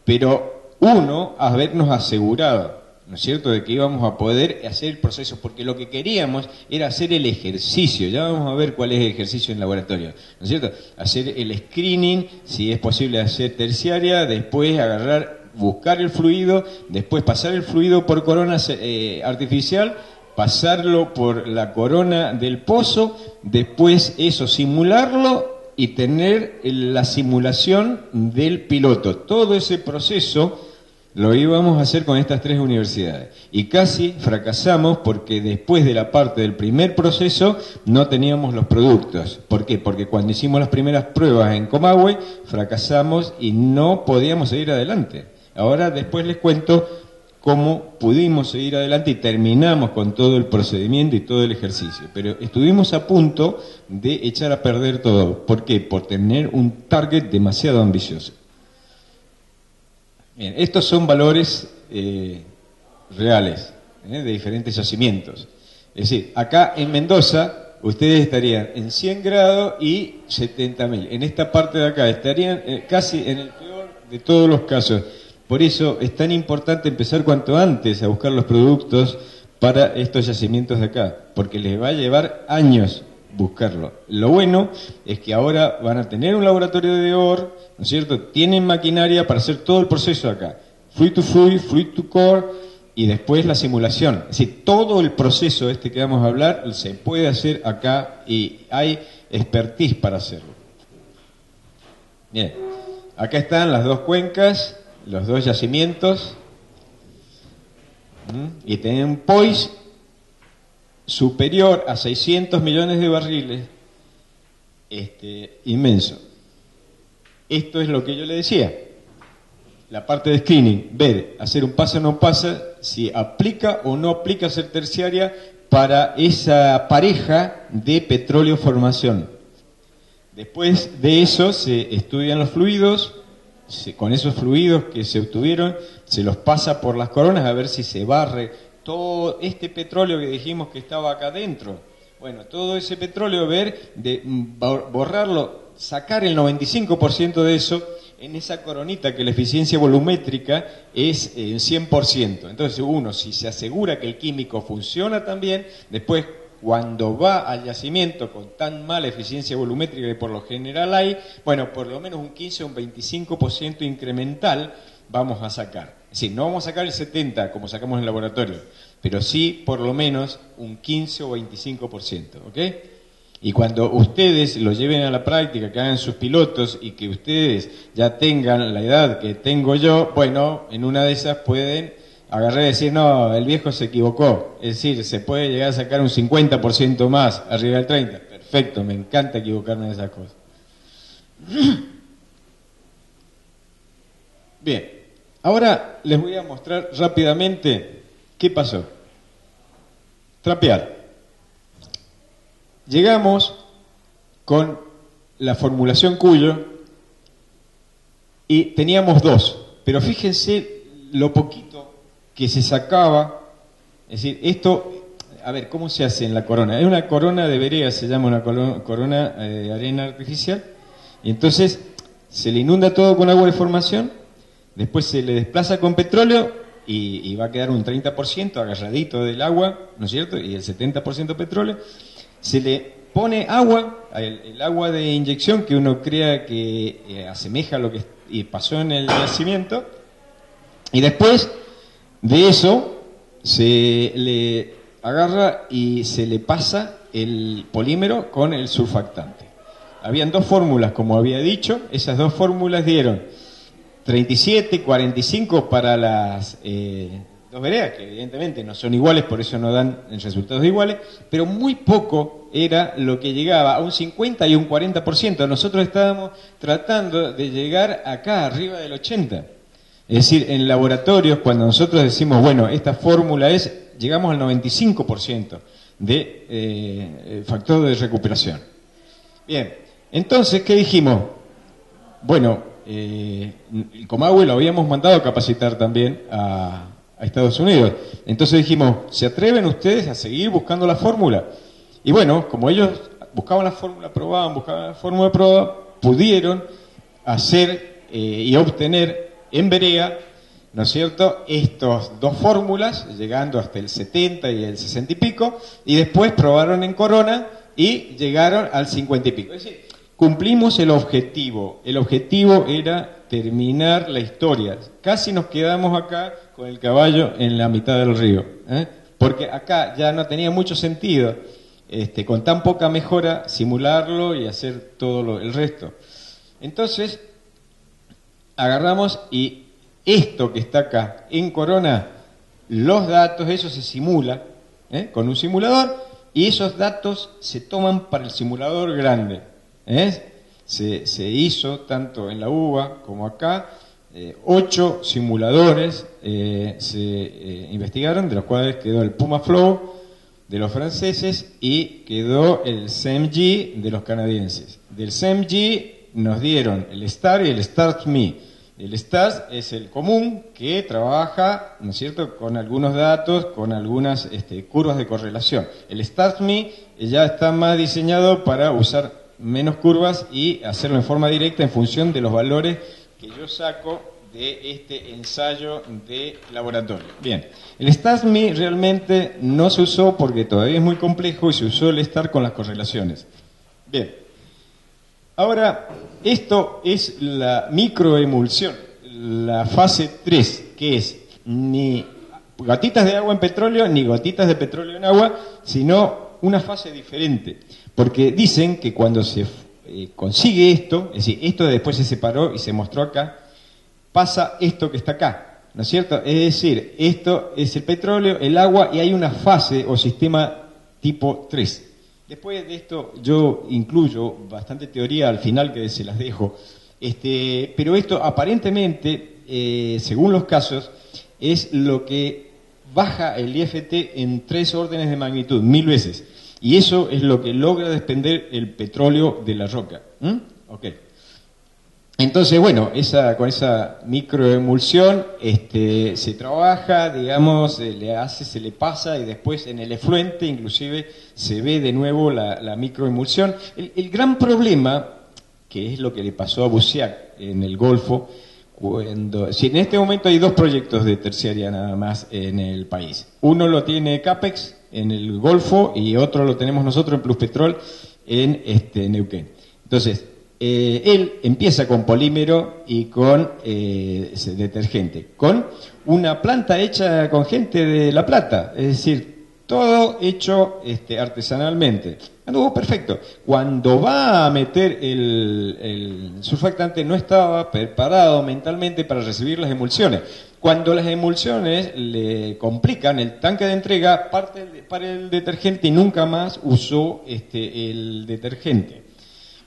pero uno habernos asegurado, ¿no es cierto?, de que íbamos a poder hacer el proceso, porque lo que queríamos era hacer el ejercicio. Ya vamos a ver cuál es el ejercicio en laboratorio, ¿no es cierto?, hacer el screening, si es posible hacer terciaria, después buscar el fluido, después pasar el fluido por corona artificial, pasarlo por la corona del pozo, después eso simularlo y tener la simulación del piloto. Todo ese proceso lo íbamos a hacer con estas 3 universidades. Y casi fracasamos porque después de la parte del primer proceso no teníamos los productos. ¿Por qué? Porque cuando hicimos las primeras pruebas en Comahue fracasamos y no podíamos seguir adelante. Ahora después les cuento cómo pudimos seguir adelante y terminamos con todo el procedimiento y todo el ejercicio. Pero estuvimos a punto de echar a perder todo. ¿Por qué? Por tener un target demasiado ambicioso. Bien, estos son valores reales, de diferentes yacimientos. Es decir, acá en Mendoza ustedes estarían en 100 grados y 70.000. En esta parte de acá estarían casi en el peor de todos los casos. Por eso es tan importante empezar cuanto antes a buscar los productos para estos yacimientos de acá, porque les va a llevar años buscarlo. Lo bueno es que ahora van a tener un laboratorio de OR, ¿no es cierto? Tienen maquinaria para hacer todo el proceso acá. Fluid to fluid, fluid to core, y después la simulación. Es decir, todo el proceso que vamos a hablar se puede hacer acá y hay expertise para hacerlo. Bien, acá están las 2 cuencas, los 2 yacimientos, y tienen un POIS superior a 600 millones de barriles, inmenso. Esto es lo que yo le decía, la parte de screening, ver, hacer un pasa o no pasa, si aplica o no aplica ser terciaria para esa pareja de petróleo formación. Después de eso se estudian los fluidos, con esos fluidos que se obtuvieron, se los pasa por las coronas a ver si se barre todo este petróleo que dijimos que estaba acá adentro. Bueno, todo ese petróleo, borrarlo, sacar el 95% de eso en esa coronita, que la eficiencia volumétrica es 100%. Entonces uno, si se asegura que el químico funciona también, después cuando va al yacimiento con tan mala eficiencia volumétrica que por lo general hay, bueno, por lo menos un 15 o un 25% incremental vamos a sacar. Es decir, no vamos a sacar el 70% como sacamos en el laboratorio, pero sí por lo menos un 15 o 25%, ¿ok? Y cuando ustedes lo lleven a la práctica, que hagan sus pilotos y que ustedes ya tengan la edad que tengo yo, bueno, en una de esas pueden agarrar y decir, no, el viejo se equivocó. Es decir, se puede llegar a sacar un 50% más, arriba del 30%. Perfecto, me encanta equivocarme en esas cosas. Bien, ahora les voy a mostrar rápidamente qué pasó. Trapear. Llegamos con la formulación Cuyo y teníamos 2, pero fíjense lo poquito que se sacaba. Es decir, esto a ver, ¿cómo se hace en la corona? Es una corona de Berea, se llama una corona de arena artificial, y entonces se le inunda todo con agua de formación, después se le desplaza con petróleo y va a quedar un 30% agarradito del agua, ¿no es cierto? Y el 70% petróleo. Se le pone agua, el agua de inyección que uno crea que asemeja a lo que pasó en el yacimiento, y después de eso se le agarra y se le pasa el polímero con el surfactante. Habían dos fórmulas, como había dicho, esas dos fórmulas dieron 37, 45 para las dos veredas, que evidentemente no son iguales, por eso no dan resultados iguales, pero muy poco era lo que llegaba, a un 50 y un 40%. Nosotros estábamos tratando de llegar acá, arriba del 80%. Es decir, en laboratorios, cuando nosotros decimos, bueno, esta fórmula llegamos al 95% de factor de recuperación. Bien, entonces, ¿qué dijimos? Bueno, el Comahue lo habíamos mandado a capacitar también a Estados Unidos. Entonces dijimos, ¿se atreven ustedes a seguir buscando la fórmula? Y bueno, como ellos buscaban la fórmula, probaban la fórmula, pudieron hacer y obtener en Berea, ¿no es cierto?, estos dos fórmulas, llegando hasta el 70 y el 60 y pico, y después probaron en Corona y llegaron al 50 y pico. Es decir, cumplimos el objetivo. El objetivo era terminar la historia. Casi nos quedamos acá con el caballo en la mitad del río, porque acá ya no tenía mucho sentido, con tan poca mejora, simularlo y hacer todo el resto. Entonces, agarramos y esto que está acá en Corona, los datos, eso se simula con un simulador, y esos datos se toman para el simulador grande. Se hizo tanto en la UBA como acá, 8 simuladores se investigaron, de los cuales quedó el PumaFlow de los franceses y quedó el SEMG de los canadienses. Del SEMG nos dieron el STAR y el START-ME. El STAR es el común que trabaja, ¿no es cierto?, con algunos datos, con algunas curvas de correlación. El START-ME ya está más diseñado para usar menos curvas y hacerlo en forma directa en función de los valores que yo saco de este ensayo de laboratorio. Bien, el STAR-ME realmente no se usó porque todavía es muy complejo y se usó el STAR con las correlaciones. Bien. Ahora, esto es la microemulsión, la fase 3, que es ni gotitas de agua en petróleo, ni gotitas de petróleo en agua, sino una fase diferente. Porque dicen que cuando se consigue esto, es decir, esto después se separó y se mostró acá, pasa esto que está acá, ¿no es cierto? Es decir, esto es el petróleo, el agua, y hay una fase o sistema tipo 3. Después de esto yo incluyo bastante teoría al final que se las dejo, pero esto aparentemente, según los casos, es lo que baja el IFT en 3 órdenes de magnitud, 1000 veces. Y eso es lo que logra desprender el petróleo de la roca. Ok. Entonces, bueno, con esa microemulsión se trabaja, digamos, se le pasa y después en el efluente inclusive se ve de nuevo la microemulsión. El gran problema, que es lo que le pasó a Busiak en el Golfo, si en este momento hay 2 proyectos de terciaria nada más en el país. Uno lo tiene Capex en el Golfo y otro lo tenemos nosotros en Pluspetrol en Neuquén. Entonces, él empieza con polímero y con detergente, con una planta hecha con gente de La Plata, es decir, todo hecho artesanalmente. Anduvo perfecto. Cuando va a meter el surfactante no estaba preparado mentalmente para recibir las emulsiones. Cuando las emulsiones le complican el tanque de entrega, parte para el detergente y nunca más usó el detergente.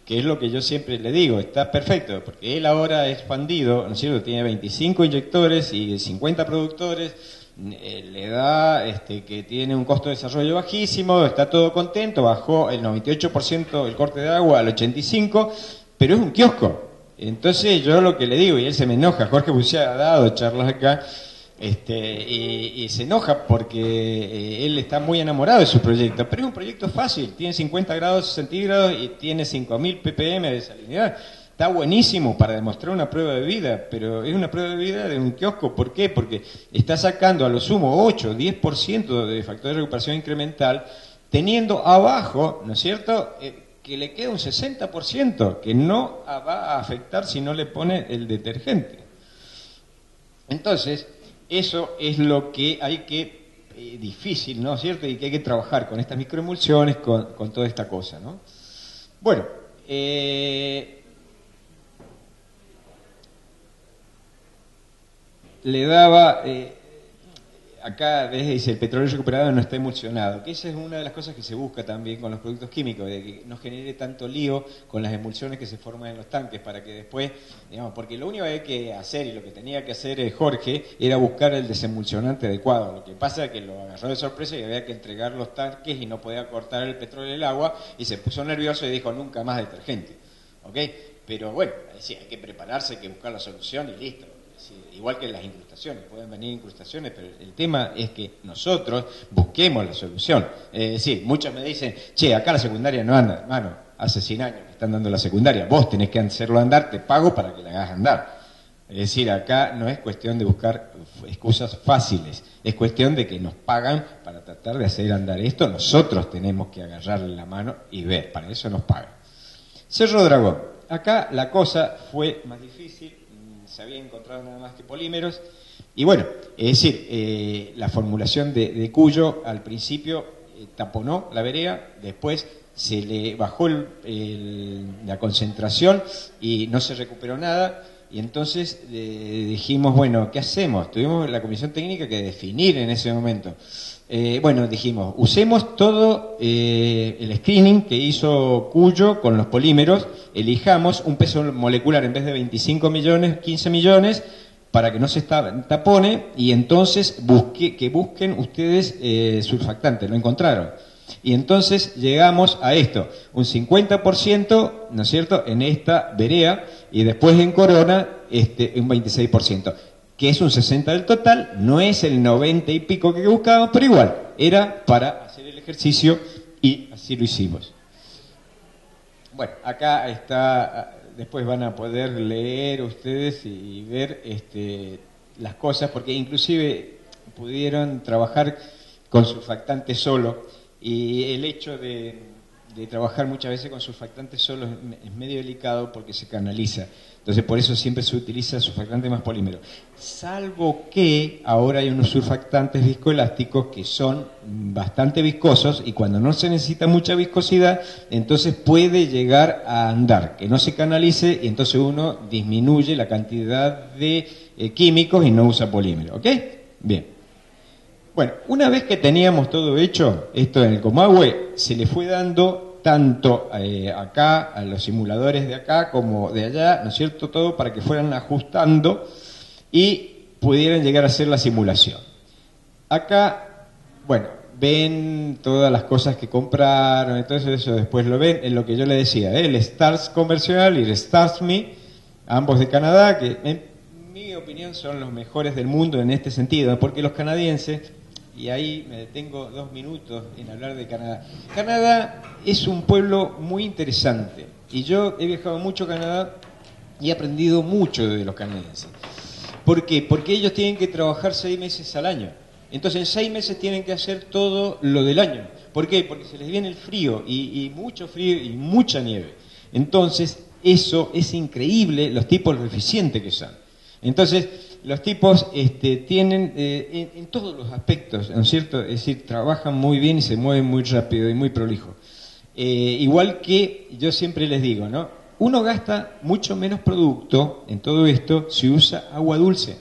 Que es lo que yo siempre le digo, está perfecto, porque él ahora ha expandido, ¿no es cierto?, tiene 25 inyectores y 50 productores, le da que tiene un costo de desarrollo bajísimo, está todo contento, bajó el 98% el corte de agua al 85%, pero es un kiosco. Entonces yo lo que le digo, y él se me enoja, Jorge Busiak ha dado charlas acá, y se enoja porque él está muy enamorado de su proyecto, pero es un proyecto fácil, tiene 50 grados centígrados y tiene 5.000 ppm de salinidad. Está buenísimo para demostrar una prueba de vida, pero es una prueba de vida de un kiosco. ¿Por qué? Porque está sacando a lo sumo 8, 10% de factor de recuperación incremental, teniendo abajo, ¿no es cierto?, que le queda un 60% que no va a afectar si no le pone el detergente. Entonces, eso es lo que hay que, difícil, ¿no es cierto?, y que hay que trabajar con estas microemulsiones, con toda esta cosa, ¿no? Bueno, le daba, acá dice, el petróleo recuperado no está emulsionado, que esa es una de las cosas que se busca también con los productos químicos, de que no genere tanto lío con las emulsiones que se forman en los tanques, para que después, digamos, porque lo único que hay que hacer, y lo que tenía que hacer Jorge, era buscar el desemulsionante adecuado. Lo que pasa es que lo agarró de sorpresa y había que entregar los tanques y no podía cortar el petróleo del agua, y se puso nervioso y dijo, nunca más detergente. ¿Ok? Pero bueno, sí, hay que prepararse, hay que buscar la solución y listo. Sí, igual que las incrustaciones, pueden venir incrustaciones, pero el tema es que nosotros busquemos la solución. Es decir, muchos me dicen, che, acá la secundaria no anda, hermano, hace 100 años que están dando la secundaria, vos tenés que hacerlo andar, te pago para que la hagas andar. Es decir, acá no es cuestión de buscar excusas fáciles, es cuestión de que nos pagan para tratar de hacer andar esto, nosotros tenemos que agarrarle la mano y ver, para eso nos pagan. Cerro Dragón, acá la cosa fue más difícil, se había encontrado nada más que polímeros, y bueno, es decir, la formulación de Cuyo al principio taponó la vereda, después se le bajó la concentración y no se recuperó nada, y entonces dijimos, bueno, ¿qué hacemos? Tuvimos la comisión técnica que definir en ese momento. Bueno, dijimos, usemos todo el screening que hizo Cuyo con los polímeros, elijamos un peso molecular en vez de 25 millones, 15 millones, para que no se tapone, y entonces que busquen ustedes surfactante, lo encontraron. Y entonces llegamos a esto, un 50%, ¿no es cierto?, en esta vereda, y después en Corona, un 26%. Que es un 60 del total, no es el 90 y pico que buscábamos, pero igual, era para hacer el ejercicio y así lo hicimos. Bueno, acá está, después van a poder leer ustedes y ver las cosas, porque inclusive pudieron trabajar con surfactante solo, y el hecho de trabajar muchas veces con surfactante solo es medio delicado porque se canaliza. Entonces, por eso siempre se utiliza surfactante más polímero. Salvo que ahora hay unos surfactantes viscoelásticos que son bastante viscosos, y cuando no se necesita mucha viscosidad, entonces puede llegar a andar, que no se canalice, y entonces uno disminuye la cantidad de químicos y no usa polímero. ¿Ok? Bien. Bueno, una vez que teníamos todo hecho, esto en el Comahue, se le fue dando tanto acá, a los simuladores de acá como de allá, ¿no es cierto?, todo para que fueran ajustando y pudieran llegar a hacer la simulación. Acá, bueno, ven todas las cosas que compraron, entonces eso después lo ven, en lo que yo le decía, el Stars Convencional y el Stars Me, ambos de Canadá, que en mi opinión son los mejores del mundo en este sentido, porque los canadienses, y ahí me detengo 2 minutos en hablar de Canadá. Canadá es un pueblo muy interesante, y yo he viajado mucho a Canadá y he aprendido mucho de los canadienses. ¿Por qué? Porque ellos tienen que trabajar 6 meses al año. Entonces en 6 meses tienen que hacer todo lo del año. ¿Por qué? Porque se les viene el frío, y mucho frío y mucha nieve. Entonces eso es increíble, los tipos, lo eficientes que son. Entonces los tipos tienen en todos los aspectos, ¿no es cierto? Es decir, trabajan muy bien y se mueven muy rápido y muy prolijo. Igual que yo siempre les digo, ¿no? Uno gasta mucho menos producto en todo esto si usa agua dulce.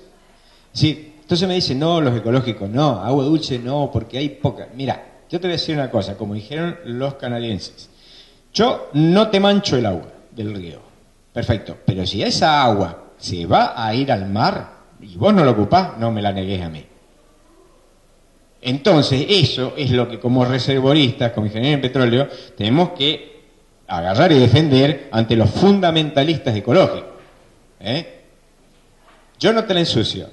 Sí, entonces me dicen, no, los ecológicos, no, agua dulce no, porque hay poca. Mira, yo te voy a decir una cosa, como dijeron los canadienses. Yo no te mancho el agua del río, perfecto, pero si esa agua se va a ir al mar y vos no lo ocupás, no me la negues a mí. Entonces, eso es lo que como reservoristas, como ingenieros en petróleo, tenemos que agarrar y defender ante los fundamentalistas ecológicos. Yo no te la ensucio,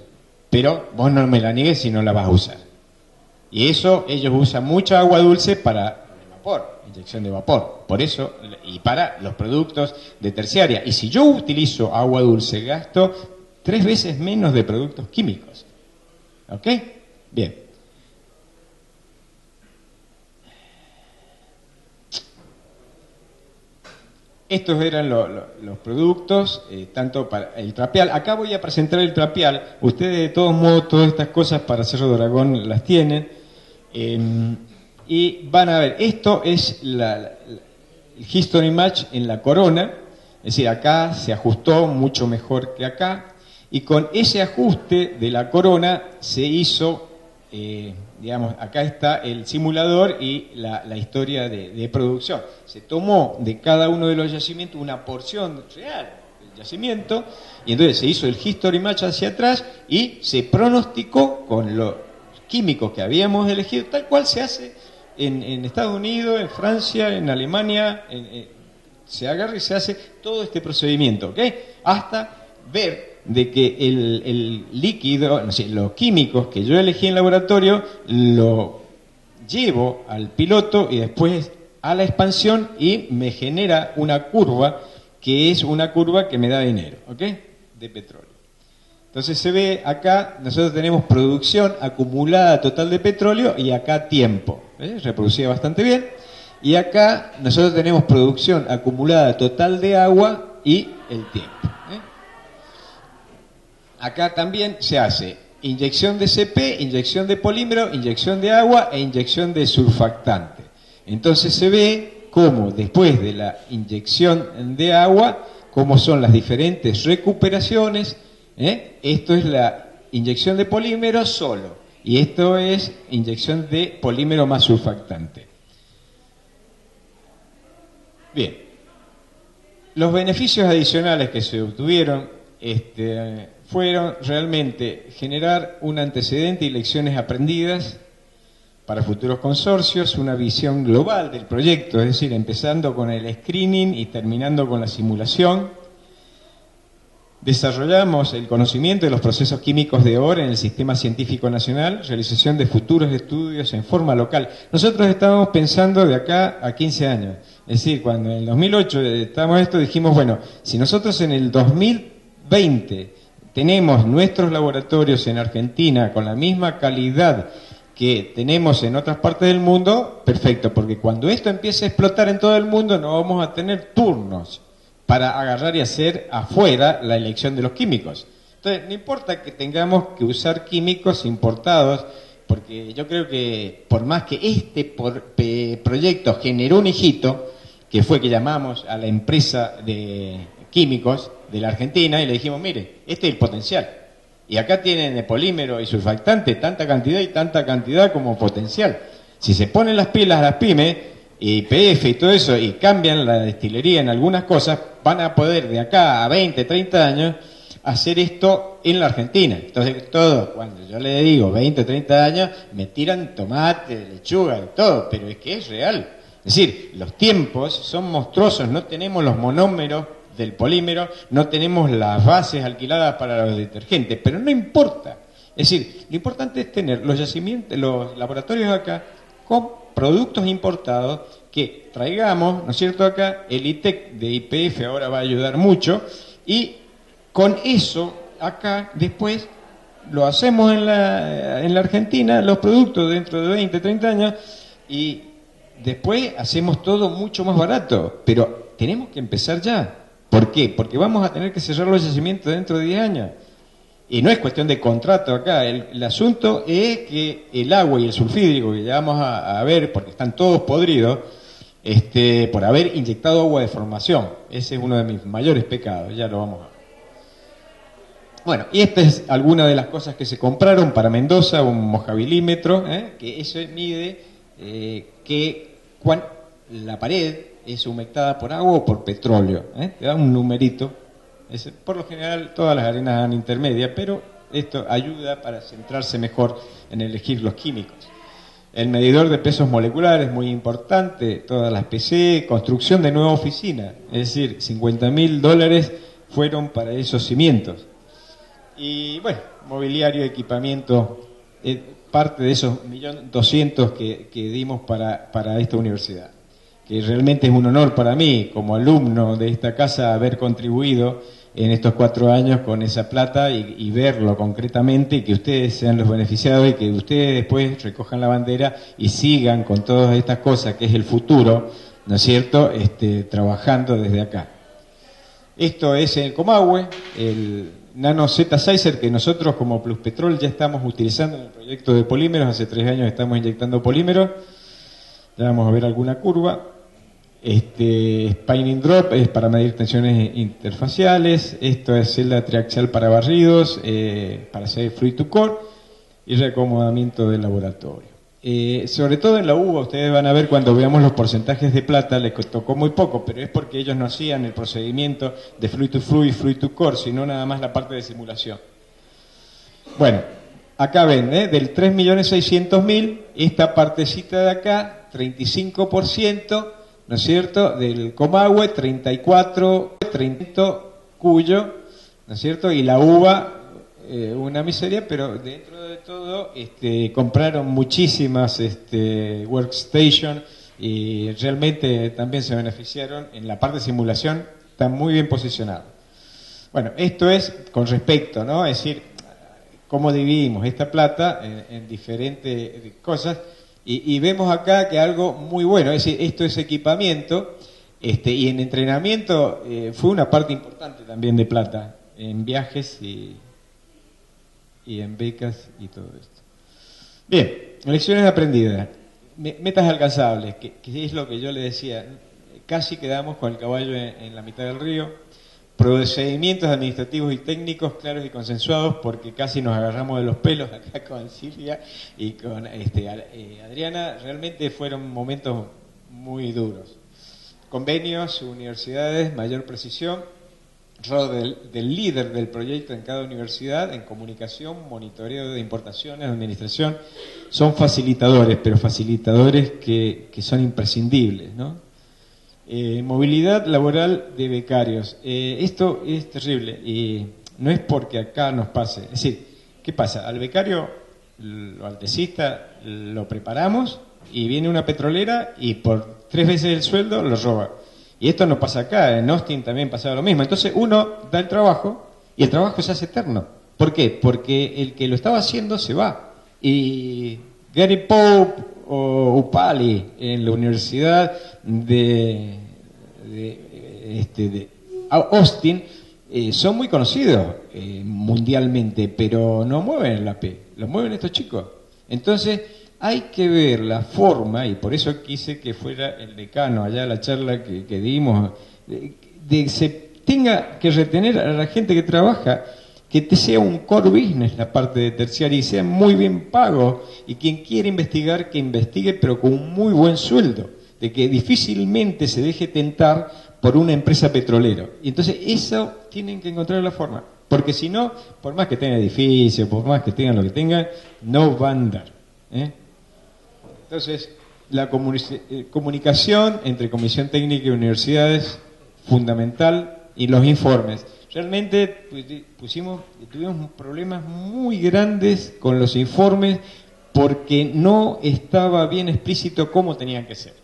pero vos no me la niegues si no la vas a usar. Y eso, ellos usan mucha agua dulce para el vapor, inyección de vapor, por eso, y para los productos de terciaria. Y si yo utilizo agua dulce, gasto 3 veces menos de productos químicos. ¿Ok? Bien. Estos eran los productos, tanto para el trapeal. Acá voy a presentar el trapeal. Ustedes, de todos modos, todas estas cosas para Cerro de Aragón las tienen. Y van a ver, esto es el History Match en la corona. Es decir, acá se ajustó mucho mejor que acá. Y con ese ajuste de la corona se hizo, digamos, acá está el simulador y la historia de producción. Se tomó de cada uno de los yacimientos una porción real del yacimiento y entonces se hizo el History Match hacia atrás y se pronosticó con los químicos que habíamos elegido, tal cual se hace en Estados Unidos, en Francia, en Alemania, se agarra y se hace todo este procedimiento, ¿ok? Hasta ver de que el líquido, no sé, los químicos que yo elegí en laboratorio, lo llevo al piloto y después a la expansión y me genera una curva que es una curva que me da dinero, ¿ok? De petróleo. Entonces se ve acá, nosotros tenemos producción acumulada total de petróleo y acá tiempo, reproducida bastante bien. Y acá nosotros tenemos producción acumulada total de agua y el tiempo. Acá también se hace inyección de CP, inyección de polímero, inyección de agua e inyección de surfactante. Entonces se ve cómo después de la inyección de agua, cómo son las diferentes recuperaciones. Esto es la inyección de polímero solo y esto es inyección de polímero más surfactante. Bien, los beneficios adicionales que se obtuvieron fueron realmente generar un antecedente y lecciones aprendidas para futuros consorcios, una visión global del proyecto, es decir, empezando con el screening y terminando con la simulación. Desarrollamos el conocimiento de los procesos químicos de oro en el Sistema Científico Nacional, realización de futuros estudios en forma local. Nosotros estábamos pensando de acá a 15 años. Es decir, cuando en el 2008 estábamos esto, dijimos, bueno, si nosotros en el 2020 tenemos nuestros laboratorios en Argentina con la misma calidad que tenemos en otras partes del mundo, perfecto, porque cuando esto empiece a explotar en todo el mundo no vamos a tener turnos para agarrar y hacer afuera la elección de los químicos. Entonces, no importa que tengamos que usar químicos importados, porque yo creo que por más que este proyecto generó un hijito, que fue que llamamos a la empresa de químicos de la Argentina y le dijimos, mire, este es el potencial. Y acá tienen de polímero y surfactante tanta cantidad y tanta cantidad como potencial. Si se ponen las pilas a las pymes, YPF y todo eso, y cambian la destilería en algunas cosas, van a poder de acá a 20, 30 años hacer esto en la Argentina. Entonces, todo, cuando yo le digo 20, 30 años, me tiran tomate, lechuga y todo, pero es que es real. Es decir, los tiempos son monstruosos, no tenemos los monómeros del polímero, no tenemos las bases alquiladas para los detergentes, pero no importa. Es decir, lo importante es tener los yacimientos, los laboratorios acá con productos importados que traigamos, ¿no es cierto? Acá el ITEC de YPF ahora va a ayudar mucho y con eso acá después lo hacemos en la Argentina, los productos dentro de 20, 30 años y después hacemos todo mucho más barato, pero tenemos que empezar ya. ¿Por qué? Porque vamos a tener que cerrar los yacimientos dentro de 10 años. Y no es cuestión de contrato acá, el asunto es que el agua y el sulfídrico que ya vamos a ver, porque están todos podridos, por haber inyectado agua de formación. Ese es uno de mis mayores pecados, ya lo vamos a ver. Bueno, y esta es alguna de las cosas que se compraron para Mendoza, un mojabilimétro, que eso mide la pared es humectada por agua o por petróleo, te da un numerito. Por lo general todas las arenas dan intermedia, pero esto ayuda para centrarse mejor en elegir los químicos. El medidor de pesos moleculares, muy importante, todas las PC, construcción de nueva oficina, es decir, $50.000 fueron para esos cimientos. Y bueno, mobiliario, equipamiento, parte de esos 1.200.000 que dimos para esta universidad. Que realmente es un honor para mí, como alumno de esta casa, haber contribuido en estos 4 años con esa plata y verlo concretamente, y que ustedes sean los beneficiados y que ustedes después recojan la bandera y sigan con todas estas cosas, que es el futuro, ¿no es cierto?, trabajando desde acá. Esto es el Comahue, el Nano Z Sizer, que nosotros como Pluspetrol ya estamos utilizando en el proyecto de polímeros. Hace 3 años estamos inyectando polímeros. Ya vamos a ver alguna curva. Spinning Drop es para medir tensiones interfaciales. Esto es celda triaxial para barridos, para hacer fluid to core y reacomodamiento del laboratorio. Sobre todo en la UBA, ustedes van a ver cuando veamos los porcentajes de plata, les tocó muy poco, pero es porque ellos no hacían el procedimiento de fluid to fluid y fluid to core, sino nada más la parte de simulación. Bueno, acá ven, del 3.600.000, esta partecita de acá, 35%, ¿no es cierto?, del Comahue, 34, 30 Cuyo, ¿no es cierto?, y la UBA, una miseria, pero dentro de todo compraron muchísimas workstation y realmente también se beneficiaron en la parte de simulación, están muy bien posicionados. Bueno, esto es con respecto, ¿no?, es decir, cómo dividimos esta plata en diferentes cosas, y vemos acá que algo muy bueno, es decir, esto es equipamiento, y en entrenamiento fue una parte importante también de plata, en viajes y en becas y todo esto. Bien, lecciones aprendidas, metas alcanzables, que es lo que yo le decía, casi quedamos con el caballo en la mitad del río. Procedimientos administrativos y técnicos claros y consensuados, porque casi nos agarramos de los pelos acá con Silvia y con Adriana. Realmente fueron momentos muy duros. Convenios, universidades, mayor precisión, rol del líder del proyecto en cada universidad, en comunicación, monitoreo de importaciones, administración. Son facilitadores, pero facilitadores que son imprescindibles, ¿no? Movilidad laboral de becarios. Esto es terrible y no es porque acá nos pase. Es decir, ¿qué pasa? Al becario, al tesista, lo preparamos y viene una petrolera y por 3 veces el sueldo lo roba. Y esto no pasa acá, en Austin también pasaba lo mismo. Entonces uno da el trabajo y el trabajo se hace eterno. ¿Por qué? Porque el que lo estaba haciendo se va. Y Gary Pope o Upali en la Universidad de Austin son muy conocidos mundialmente, pero no mueven la P, lo mueven estos chicos. Entonces hay que ver la forma, y por eso quise que fuera el decano allá la charla que dimos, de se tenga que retener a la gente que trabaja, que te sea un core business la parte de terciaria y sea muy bien pago, y quien quiere investigar, que investigue, pero con un muy buen sueldo, de que difícilmente se deje tentar por una empresa petrolera. Y entonces eso tienen que encontrar la forma, porque si no, por más que tengan edificios, por más que tengan lo que tengan, no van a andar. Entonces, la comunicación entre comisión técnica y universidades, fundamental, y los informes. Realmente tuvimos problemas muy grandes con los informes porque no estaba bien explícito cómo tenían que ser.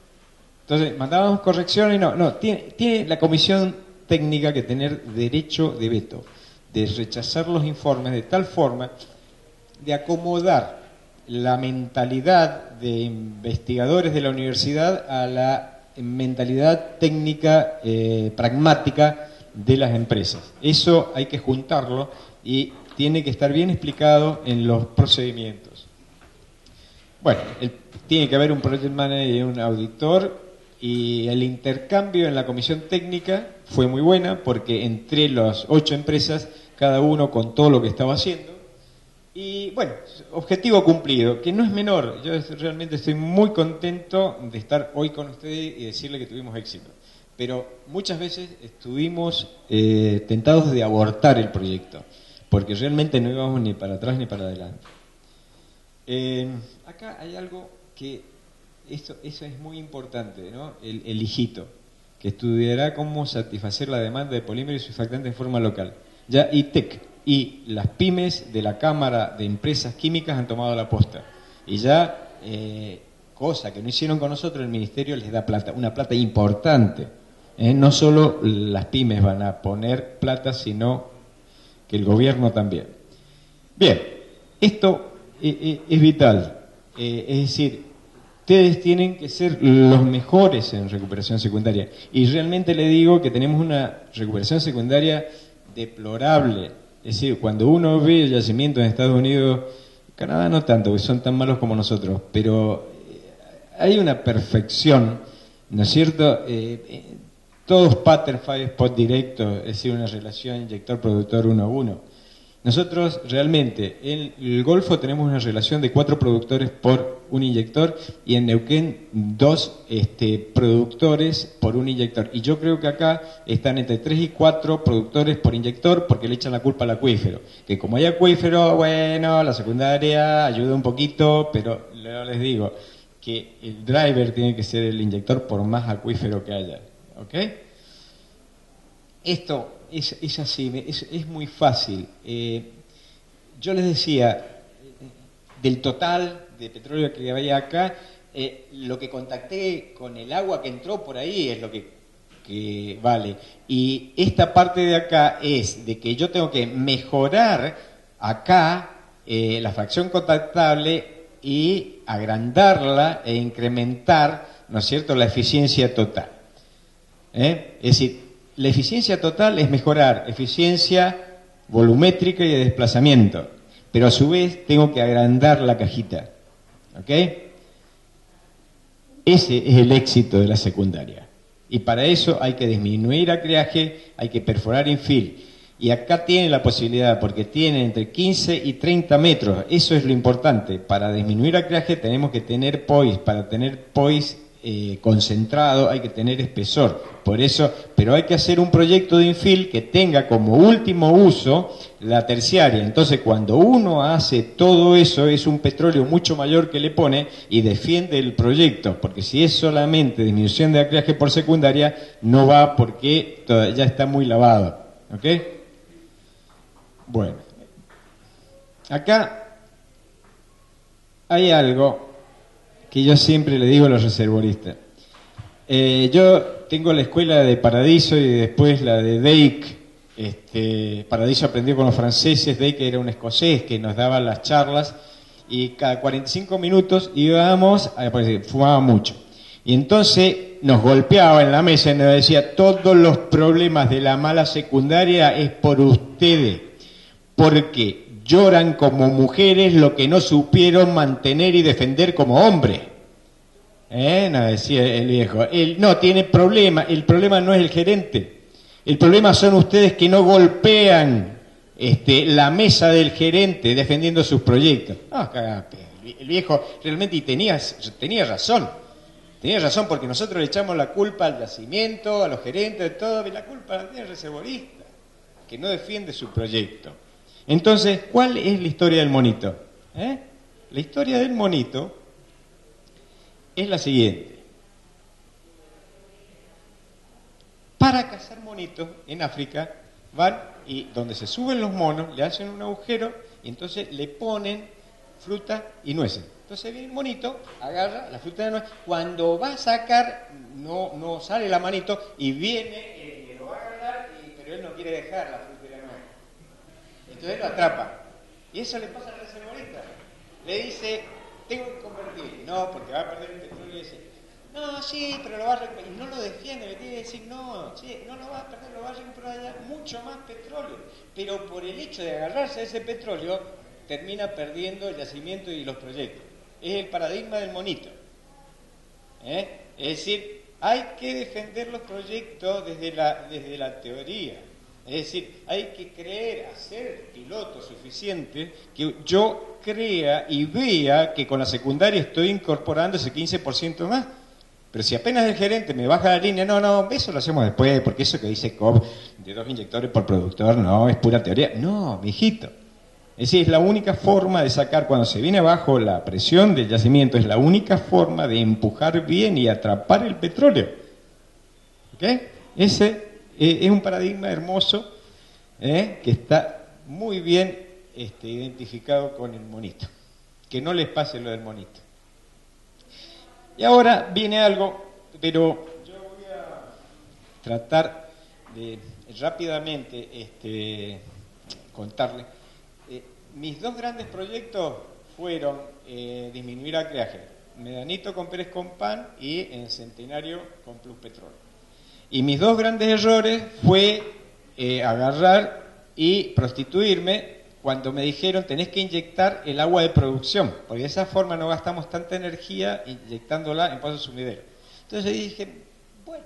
Entonces, mandábamos correcciones, tiene la comisión técnica que tener derecho de veto, de rechazar los informes de tal forma de acomodar la mentalidad de investigadores de la universidad a la mentalidad técnica pragmática de las empresas. Eso hay que juntarlo y tiene que estar bien explicado en los procedimientos. Bueno, tiene que haber un project manager y un auditor, y el intercambio en la comisión técnica fue muy buena porque entre las 8 empresas cada uno contó lo que estaba haciendo y bueno, objetivo cumplido, que no es menor. Yo realmente estoy muy contento de estar hoy con ustedes y decirle que tuvimos éxito, pero muchas veces estuvimos tentados de abortar el proyecto porque realmente no íbamos ni para atrás ni para adelante. Acá hay algo que eso es muy importante, ¿no? El hijito, que estudiará cómo satisfacer la demanda de polímeros y surfactantes en forma local. Ya ITEC y las pymes de la Cámara de Empresas Químicas han tomado la posta. Y ya, cosa que no hicieron con nosotros, el Ministerio les da plata, una plata importante. No solo las pymes van a poner plata, sino que el gobierno también. Bien, esto es vital. Es decir, ustedes tienen que ser los mejores en recuperación secundaria. Y realmente le digo que tenemos una recuperación secundaria deplorable. Es decir, cuando uno ve yacimientos en Estados Unidos, Canadá no tanto, porque son tan malos como nosotros, pero hay una perfección, ¿no es cierto? Todos Butterfly, spot directo, es decir, una relación inyector-productor 1 a 1. Nosotros realmente en el Golfo tenemos una relación de 4 productores por un inyector y en Neuquén 2 productores por un inyector. Y yo creo que acá están entre 3 y 4 productores por inyector porque le echan la culpa al acuífero. Que como hay acuífero, bueno, la secundaria ayuda un poquito, pero les digo que el driver tiene que ser el inyector por más acuífero que haya. ¿Ok? Esto es así, es muy fácil. Yo les decía, del total de petróleo que había acá, lo que contacté con el agua que entró por ahí es lo que vale. Y esta parte de acá es de que yo tengo que mejorar acá la fracción contactable y agrandarla e incrementar, ¿no es cierto?, la eficiencia total. Es decir, la eficiencia total es mejorar eficiencia volumétrica y de desplazamiento, pero a su vez tengo que agrandar la cajita. ¿Ok? Ese es el éxito de la secundaria. Y para eso hay que disminuir acreaje, hay que perforar infill. Y acá tiene la posibilidad, porque tiene entre 15 y 30 metros. Eso es lo importante. Para disminuir acreaje tenemos que tener poise. Para tener poise concentrado hay que tener espesor. Por eso, pero hay que hacer un proyecto de infill que tenga como último uso la terciaria. Entonces, cuando uno hace todo eso, es un petróleo mucho mayor que le pone y defiende el proyecto. Porque si es solamente disminución de acreaje por secundaria, no va porque ya está muy lavado. ¿Ok? Bueno, acá hay algo que yo siempre le digo a los reservoristas. Yo tengo la escuela de Paradiso y después la de Dake. Paradiso aprendió con los franceses, Dake era un escocés que nos daba las charlas y cada 45 minutos íbamos, fumaba mucho. Y entonces nos golpeaba en la mesa y nos decía, todos los problemas de la mala secundaria es por ustedes, porque lloran como mujeres lo que no supieron mantener y defender como hombres. No, decía el viejo. Él no tiene problema, el problema no es el gerente. El problema son ustedes que no golpean la mesa del gerente defendiendo sus proyectos. El viejo realmente y tenía razón. Tenía razón porque nosotros le echamos la culpa al yacimiento, a los gerentes, de todo, y la culpa la tiene el reservorista, que no defiende su proyecto. Entonces, ¿cuál es la historia del monito? La historia del monito es la siguiente. Para cazar monitos en África, van y donde se suben los monos, le hacen un agujero y entonces le ponen fruta y nueces. Entonces viene el monito, agarra la fruta de nuez, cuando va a sacar, no sale la manito y viene, lo va a agarrar, pero él no quiere dejar la fruta y la nuez. Entonces lo atrapa. Y eso le pasa al reservorista. Le dice, tengo que convertir. No, porque va a perder el petróleo. Y dice, no, sí, pero lo va a recuperar. Y no lo defiende, le tiene que decir, no, sí, no lo va a perder, lo va a recuperar mucho más petróleo. Pero por el hecho de agarrarse a ese petróleo, termina perdiendo el yacimiento y los proyectos. Es el paradigma del monito. Es decir, hay que defender los proyectos desde la teoría. Es decir, hay que creer, hacer piloto suficiente que yo crea y vea que con la secundaria estoy incorporando ese 15% más. Pero si apenas el gerente me baja la línea, no, eso lo hacemos después, porque eso que dice Cobb de 2 inyectores por productor, no, es pura teoría. No, mijito. Es decir, es la única forma de sacar, cuando se viene abajo la presión del yacimiento, es la única forma de empujar bien y atrapar el petróleo. ¿Ok? Ese es un paradigma hermoso que está muy bien identificado con el monito. Que no les pase lo del monito. Y ahora viene algo, pero yo voy a tratar de rápidamente contarles. Mis dos grandes proyectos fueron disminuir acreaje, Medanito con Pérez Compán y en Centenario con Plus Petróleo. Y mis dos grandes errores fue agarrar y prostituirme cuando me dijeron tenés que inyectar el agua de producción, porque de esa forma no gastamos tanta energía inyectándola en pozos sumideros. Entonces dije, bueno,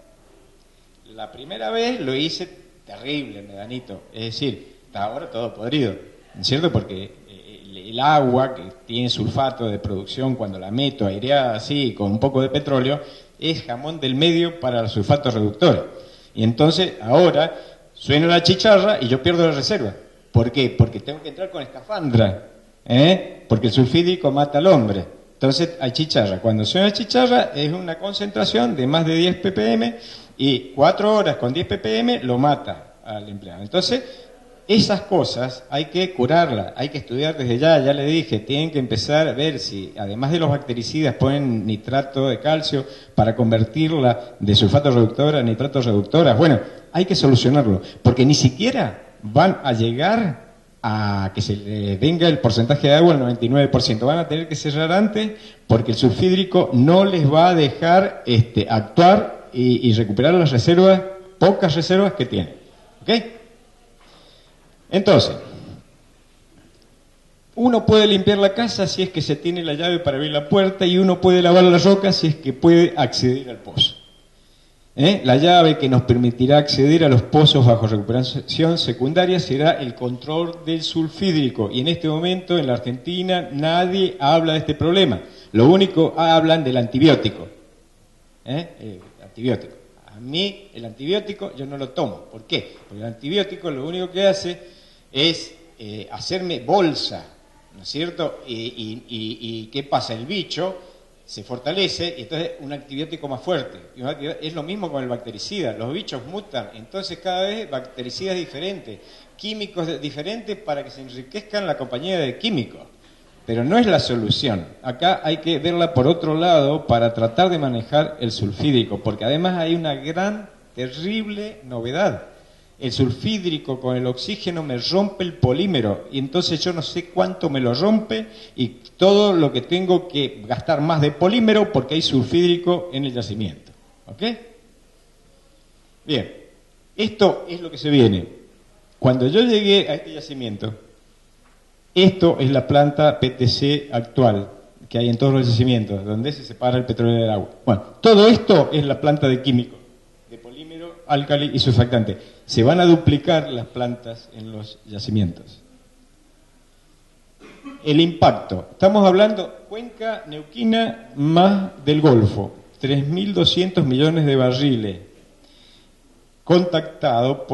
la primera vez lo hice terrible, Medanito, es decir, está ahora todo podrido, ¿no es cierto? Porque el agua que tiene sulfato de producción cuando la meto aireada así con un poco de petróleo es jamón del medio para los sulfatos reductores. Y entonces ahora suena la chicharra y yo pierdo la reserva. ¿Por qué? Porque tengo que entrar con escafandra, porque el sulfídrico mata al hombre. Entonces hay chicharra. Cuando suena la chicharra es una concentración de más de 10 ppm y 4 horas con 10 ppm lo mata al empleado. Entonces, esas cosas hay que curarlas, hay que estudiar desde ya le dije, tienen que empezar a ver si, además de los bactericidas, ponen nitrato de calcio para convertirla de sulfato reductora a nitrato reductora. Bueno, hay que solucionarlo, porque ni siquiera van a llegar a que se le venga el porcentaje de agua al 99%. Van a tener que cerrar antes porque el sulfídrico no les va a dejar actuar y recuperar las reservas, pocas reservas que tienen. ¿Ok? Entonces, uno puede limpiar la casa si es que se tiene la llave para abrir la puerta y uno puede lavar la roca si es que puede acceder al pozo. La llave que nos permitirá acceder a los pozos bajo recuperación secundaria será el control del sulfídrico. Y en este momento en la Argentina nadie habla de este problema. Lo único hablan del antibiótico. Antibiótico. A mí el antibiótico yo no lo tomo. ¿Por qué? Porque el antibiótico lo único que hace es hacerme bolsa, ¿no es cierto? Y ¿qué pasa? El bicho se fortalece y entonces un antibiótico más fuerte. Es lo mismo con el bactericida. Los bichos mutan, entonces cada vez bactericidas diferentes, químicos diferentes para que se enriquezcan la compañía de químicos. Pero no es la solución. Acá hay que verla por otro lado para tratar de manejar el sulfídrico, porque además hay una gran, terrible novedad. El sulfídrico con el oxígeno me rompe el polímero y entonces yo no sé cuánto me lo rompe y todo lo que tengo que gastar más de polímero porque hay sulfídrico en el yacimiento. ¿Ok? Bien, esto es lo que se viene. Cuando yo llegué a este yacimiento, esto es la planta PTC actual que hay en todos los yacimientos, donde se separa el petróleo del agua. Bueno, todo esto es la planta de químicos, de polímero, álcali y surfactante. Se van a duplicar las plantas en los yacimientos. El impacto. Estamos hablando cuenca neuquina más del Golfo. 3.200 millones de barriles. Contactable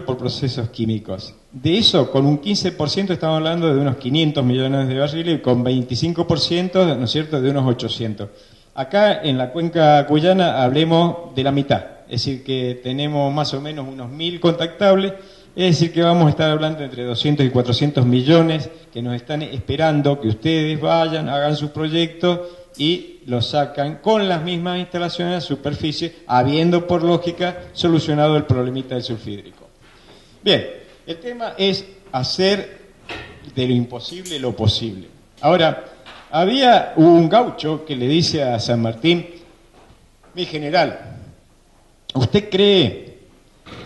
por procesos químicos. De eso, con un 15% estamos hablando de unos 500 millones de barriles y con 25%, ¿no es cierto?, de unos 800. Acá en la cuenca cuyana hablemos de la mitad. Es decir, que tenemos más o menos unos 1.000 contactables, es decir, que vamos a estar hablando entre 200 y 400 millones que nos están esperando que ustedes vayan, hagan sus proyectos y los sacan con las mismas instalaciones a superficie, habiendo por lógica solucionado el problemita del sulfídrico. Bien, el tema es hacer de lo imposible lo posible. Ahora, había un gaucho que le dice a San Martín, mi general, ¿usted cree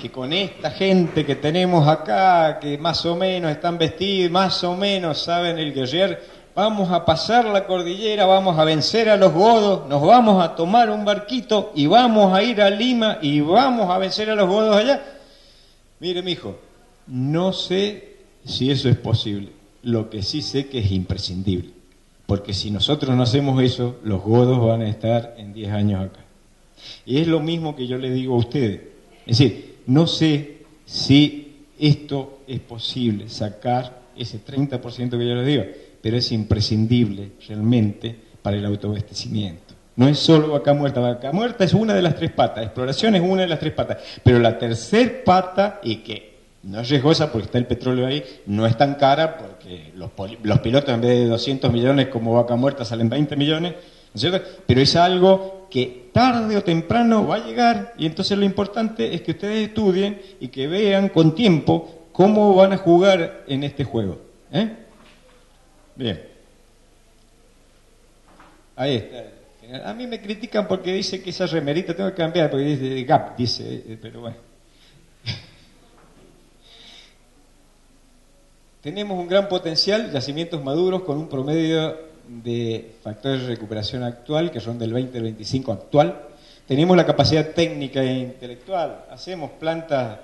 que con esta gente que tenemos acá, que más o menos están vestidos, más o menos saben el guerrear, vamos a pasar la cordillera, vamos a vencer a los godos, nos vamos a tomar un barquito y vamos a ir a Lima y vamos a vencer a los godos allá? Mire, mijo, no sé si eso es posible. Lo que sí sé que es imprescindible. Porque si nosotros no hacemos eso, los godos van a estar en 10 años acá. Y es lo mismo que yo le digo a ustedes. Es decir, no sé si esto es posible, sacar ese 30% que yo les digo, pero es imprescindible realmente para el autoabastecimiento. No es solo Vaca Muerta. Vaca Muerta es una de las 3 patas, exploración es una de las 3 patas, pero la tercer pata, y que No es riesgosa porque está el petróleo ahí, no es tan cara porque los pilotos en vez de 200 millones como vaca muerta salen 20 millones, ¿no es cierto? Pero es algo que tarde o temprano va a llegar y entonces lo importante es que ustedes estudien y que vean con tiempo cómo van a jugar en este juego. Bien. Ahí está. A mí me critican porque dice que esa remerita tengo que cambiar porque dice Gap, dice, pero bueno. Tenemos un gran potencial, yacimientos maduros con un promedio de factores de recuperación actual, que son del 20 al 25 actual. Tenemos la capacidad técnica e intelectual, hacemos plantas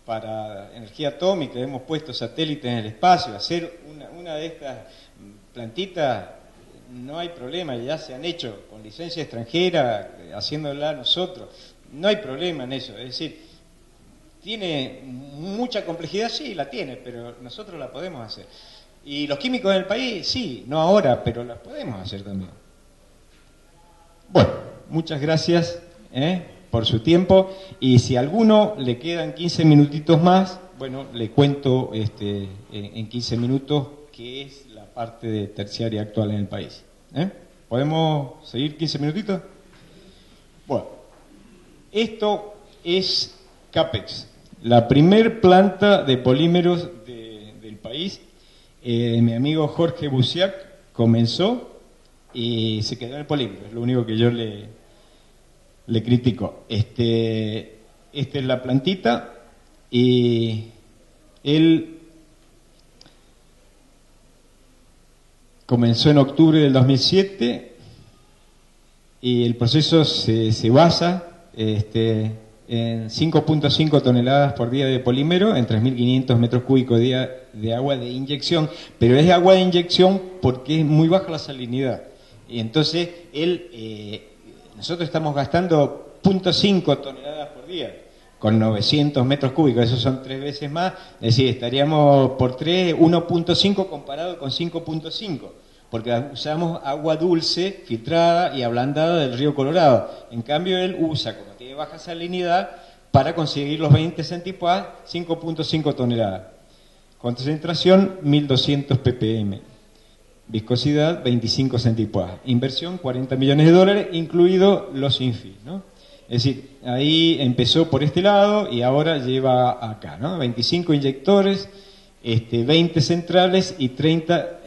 para energía atómica, hemos puesto satélites en el espacio, hacer una de estas plantitas no hay problema, ya se han hecho con licencia extranjera, haciéndola nosotros, no hay problema en eso, es decir, ¿tiene mucha complejidad? Sí, la tiene, pero nosotros la podemos hacer. ¿Y los químicos del país? Sí, no ahora, pero la podemos hacer también. Bueno, muchas gracias por su tiempo. Y si a alguno le quedan 15 minutitos más, bueno, le cuento en 15 minutos qué es la parte de terciaria actual en el país. ¿Podemos seguir 15 minutitos? Bueno, esto es CAPEX. La primer planta de polímeros del país, mi amigo Jorge Busiak comenzó y se quedó en el polímero, es lo único que yo le critico. Esta es la plantita y él comenzó en octubre del 2007 y el proceso se basa en 5.5 toneladas por día de polímero, en 3.500 metros cúbicos día de agua de inyección, pero es agua de inyección porque es muy baja la salinidad. Y entonces nosotros estamos gastando 0.5 toneladas por día, con 900 metros cúbicos, eso son 3 veces más, es decir, estaríamos por 3, 1.5 comparado con 5.5. Porque usamos agua dulce, filtrada y ablandada del río Colorado. En cambio, él usa, como tiene baja salinidad, para conseguir los 20 centipoas, 5.5 toneladas. Concentración, 1.200 ppm. Viscosidad, 25 centipoas. Inversión, $40 millones, incluidos los infis, ¿no? Es decir, ahí empezó por este lado y ahora lleva acá, ¿no? 25 inyectores, 20 centrales y 30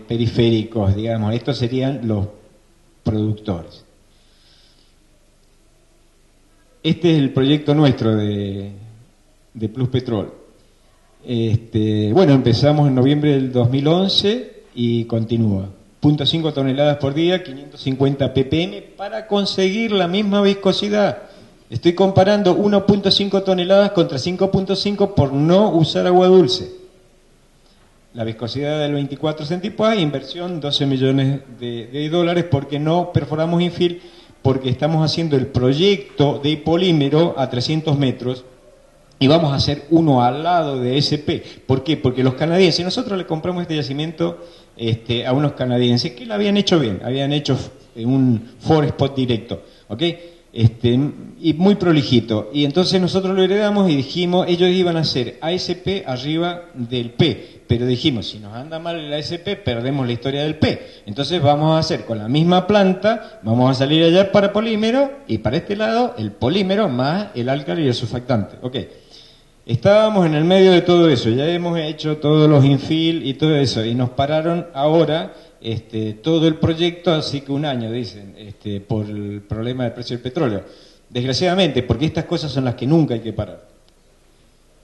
periféricos, digamos. Estos serían los productores. Este es el proyecto nuestro de Plus Petrol. Bueno, empezamos en noviembre del 2011 y continúa. 0.5 toneladas por día, 550 ppm para conseguir la misma viscosidad. Estoy comparando 1.5 toneladas contra 5.5 por no usar agua dulce. La viscosidad del 24 centipoas, inversión $12 millones porque no perforamos infill, porque estamos haciendo el proyecto de polímero a 300 metros y vamos a hacer uno al lado de SP. ¿Por qué? Porque los canadienses, nosotros le compramos este yacimiento a unos canadienses que lo habían hecho bien, habían hecho un 4-spot directo, ¿ok? Y muy prolijito. Y entonces nosotros lo heredamos y dijimos, ellos iban a hacer ASP arriba del P. Pero dijimos, si nos anda mal el ASP, perdemos la historia del P. Entonces vamos a hacer con la misma planta, vamos a salir allá para polímero y para este lado el polímero más el álcali y el surfactante. Ok. Estábamos en el medio de todo eso, ya hemos hecho todos los infill y todo eso, y nos pararon ahora todo el proyecto, así que un año, dicen, por el problema del precio del petróleo. Desgraciadamente, porque estas cosas son las que nunca hay que parar.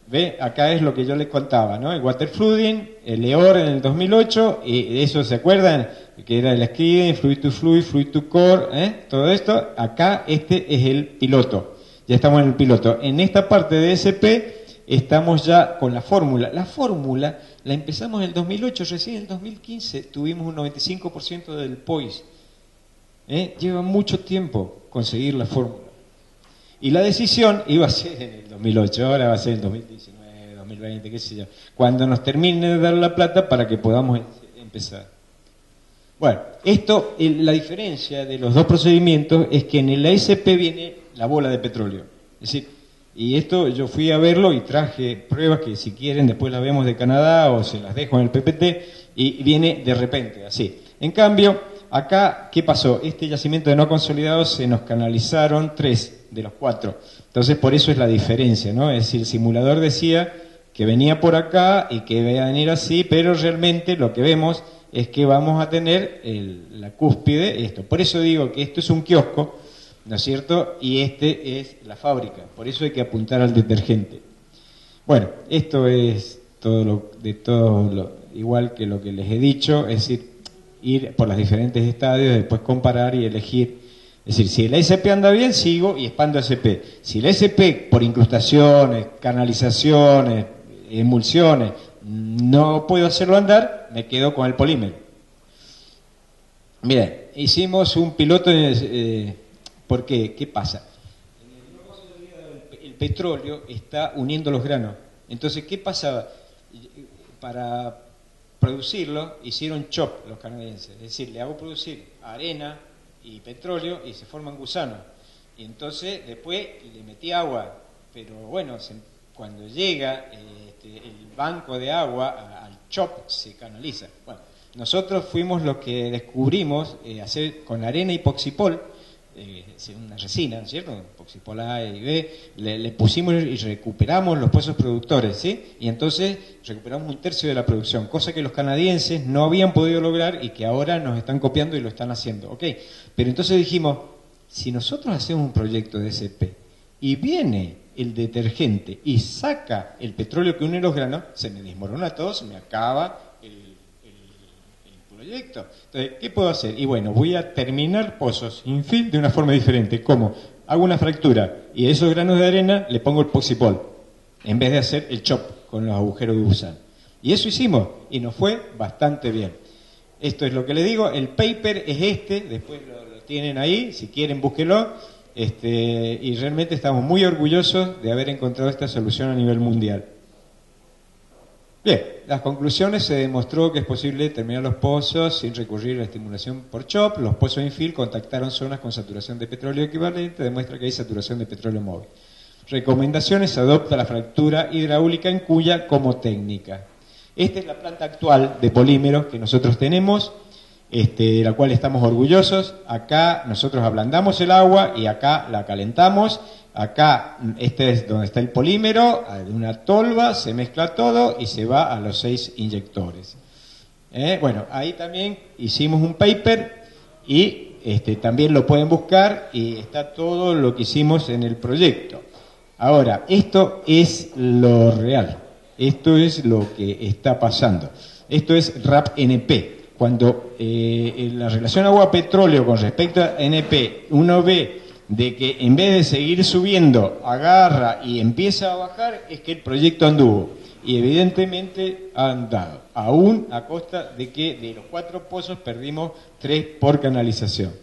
¿Ve? Acá es lo que yo les contaba, ¿no? El waterflooding, el EOR en el 2008, y eso, ¿se acuerdan? Que era el skidding, fluid to fluid, fluid to core, todo esto. Acá este es el piloto. Ya estamos en el piloto. En esta parte de SP estamos ya con la fórmula. La fórmula la empezamos en el 2008, recién en el 2015 tuvimos un 95% del POIS. Lleva mucho tiempo conseguir la fórmula. Y la decisión iba a ser en el 2008, ahora va a ser en el 2019, 2020, qué sé yo, cuando nos termine de dar la plata para que podamos empezar. Bueno, la diferencia de los dos procedimientos es que en el ASP viene la bola de petróleo. Es decir, Y esto yo fui a verlo y traje pruebas que si quieren después las vemos de Canadá o se las dejo en el PPT y viene de repente, así. En cambio, acá, ¿qué pasó? Este yacimiento de no consolidados se nos canalizaron 3 de los 4. Entonces, por eso es la diferencia, ¿no? Es decir, el simulador decía que venía por acá y que iba a venir así, pero realmente lo que vemos es que vamos a tener la cúspide, esto. Por eso digo que esto es un kiosco, ¿no es cierto? Y este es la fábrica, por eso hay que apuntar al detergente. Bueno, esto es igual que lo que les he dicho, es decir, ir por los diferentes estadios, después comparar y elegir. Es decir, si el SP anda bien, sigo y expando SP. Si el SP, por incrustaciones, canalizaciones, emulsiones, no puedo hacerlo andar, me quedo con el polímero. Miren, hicimos un piloto, ¿por qué? ¿Qué pasa? El petróleo está uniendo los granos. Entonces, ¿qué pasaba? Para producirlo, hicieron chop los canadienses. Es decir, le hago producir arena y petróleo y se forman gusanos. Y entonces, después le metí agua. Pero bueno, cuando llega el banco de agua al chop, se canaliza. Bueno, nosotros fuimos los que descubrimos hacer con arena hipoxipol, una resina, ¿cierto? Hipoxipol A y B, le pusimos y recuperamos los pozos productores, ¿sí? Y entonces recuperamos 1/3 de la producción, cosa que los canadienses no habían podido lograr y que ahora nos están copiando y lo están haciendo, ¿ok? Pero entonces dijimos, si nosotros hacemos un proyecto de SP y viene el detergente y saca el petróleo que une los granos, se me desmorona todo, se me acaba el proyecto. Entonces, ¿qué puedo hacer? Y bueno, voy a terminar pozos infill de una forma diferente. ¿Cómo? Hago una fractura y a esos granos de arena le pongo el poxipol, en vez de hacer el chop con los agujeros de gusano. Y eso hicimos y nos fue bastante bien. Esto es lo que les digo, el paper es este, después lo tienen ahí, si quieren búsquenlo. Y realmente estamos muy orgullosos de haber encontrado esta solución a nivel mundial. Bien, las conclusiones: se demostró que es posible terminar los pozos sin recurrir a la estimulación por CHOP. Los pozos infill contactaron zonas con saturación de petróleo equivalente, demuestra que hay saturación de petróleo móvil. Recomendaciones: adopta la fractura hidráulica en cuya como técnica. Esta es la planta actual de polímeros que nosotros tenemos, de la cual estamos orgullosos. Acá nosotros ablandamos el agua y acá la calentamos. Acá, este es donde está el polímero, de una tolva, se mezcla todo y se va a los 6 inyectores. Bueno, ahí también hicimos un paper y también lo pueden buscar y está todo lo que hicimos en el proyecto. Ahora, esto es lo real, esto es lo que está pasando. Esto es RAP-NP. Cuando la relación agua-petróleo con respecto a NP, uno ve de que en vez de seguir subiendo, agarra y empieza a bajar, es que el proyecto anduvo. Y evidentemente ha andado, aún a costa de que de los 4 pozos perdimos 3 por canalización.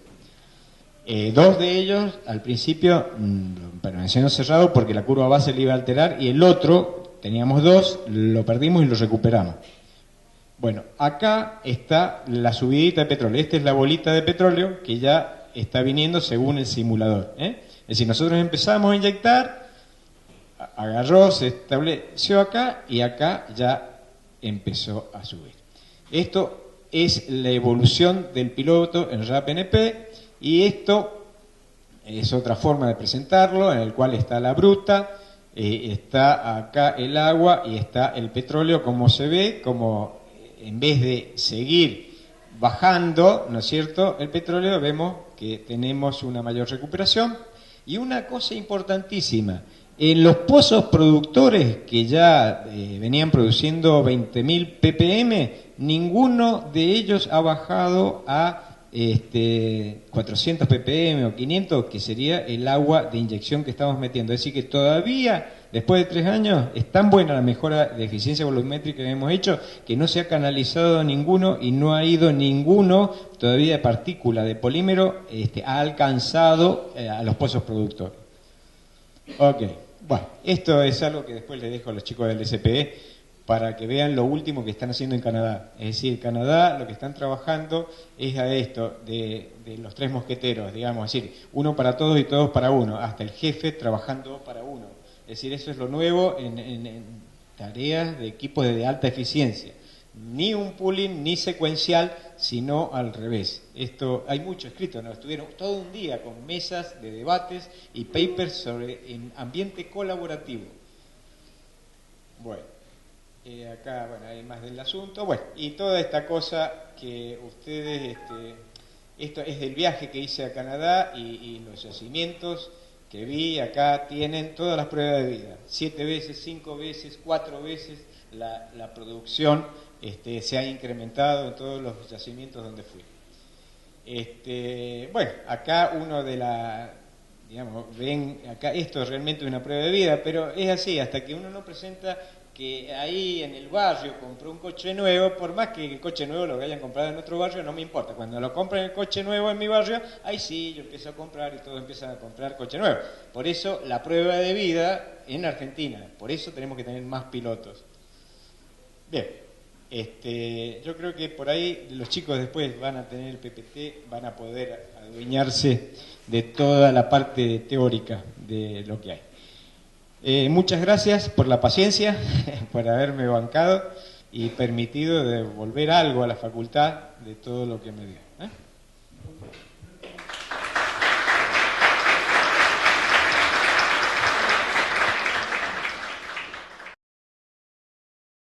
2 de ellos, al principio, permanecieron cerrados porque la curva base le iba a alterar, y el otro, teníamos 2, lo perdimos y lo recuperamos. Bueno, acá está la subidita de petróleo. Esta es la bolita de petróleo que ya está viniendo según el simulador. Es decir, nosotros empezamos a inyectar, agarró, se estableció acá y acá ya empezó a subir. Esto es la evolución del piloto en RAP-NP y esto es otra forma de presentarlo, en el cual está la bruta, está acá el agua y está el petróleo, como se ve, como en vez de seguir bajando, ¿no es cierto?, el petróleo, vemos que tenemos una mayor recuperación. Y una cosa importantísima, en los pozos productores que ya venían produciendo 20.000 ppm, ninguno de ellos ha bajado a 400 ppm o 500, que sería el agua de inyección que estamos metiendo. Es decir, que todavía, después de 3 años, es tan buena la mejora de eficiencia volumétrica que hemos hecho, que no se ha canalizado ninguno y no ha ido ninguno todavía de partícula de polímero, ha alcanzado a los pozos productores. Ok, bueno, esto es algo que después les dejo a los chicos del SPE para que vean lo último que están haciendo en Canadá. Es decir, Canadá lo que están trabajando es a esto de los 3 mosqueteros, digamos, es decir, uno para todos y todos para uno, hasta el jefe trabajando para uno. Es decir, eso es lo nuevo en tareas de equipos de alta eficiencia. Ni un pooling ni secuencial, sino al revés. Esto hay mucho escrito, ¿no? Estuvieron todo un día con mesas de debates y papers sobre ambiente colaborativo. Bueno, acá bueno, hay más del asunto. Bueno, y toda esta cosa que ustedes, esto es del viaje que hice a Canadá y los yacimientos que vi acá tienen todas las pruebas de vida. 7 veces, 5 veces, 4 veces la producción se ha incrementado en todos los yacimientos donde fui. Bueno, acá uno de la, digamos, ven acá, esto es realmente una prueba de vida, pero es así, hasta que uno no presenta que ahí en el barrio compró un coche nuevo, por más que el coche nuevo lo hayan comprado en otro barrio, no me importa. Cuando lo compran el coche nuevo en mi barrio, ahí sí, yo empiezo a comprar y todos empiezan a comprar coche nuevo. Por eso la prueba de vida en Argentina, por eso tenemos que tener más pilotos. Bien, yo creo que por ahí los chicos después van a tener el PPT, van a poder adueñarse de toda la parte teórica de lo que hay. Muchas gracias por la paciencia, por haberme bancado y permitido devolver algo a la facultad de todo lo que me dio.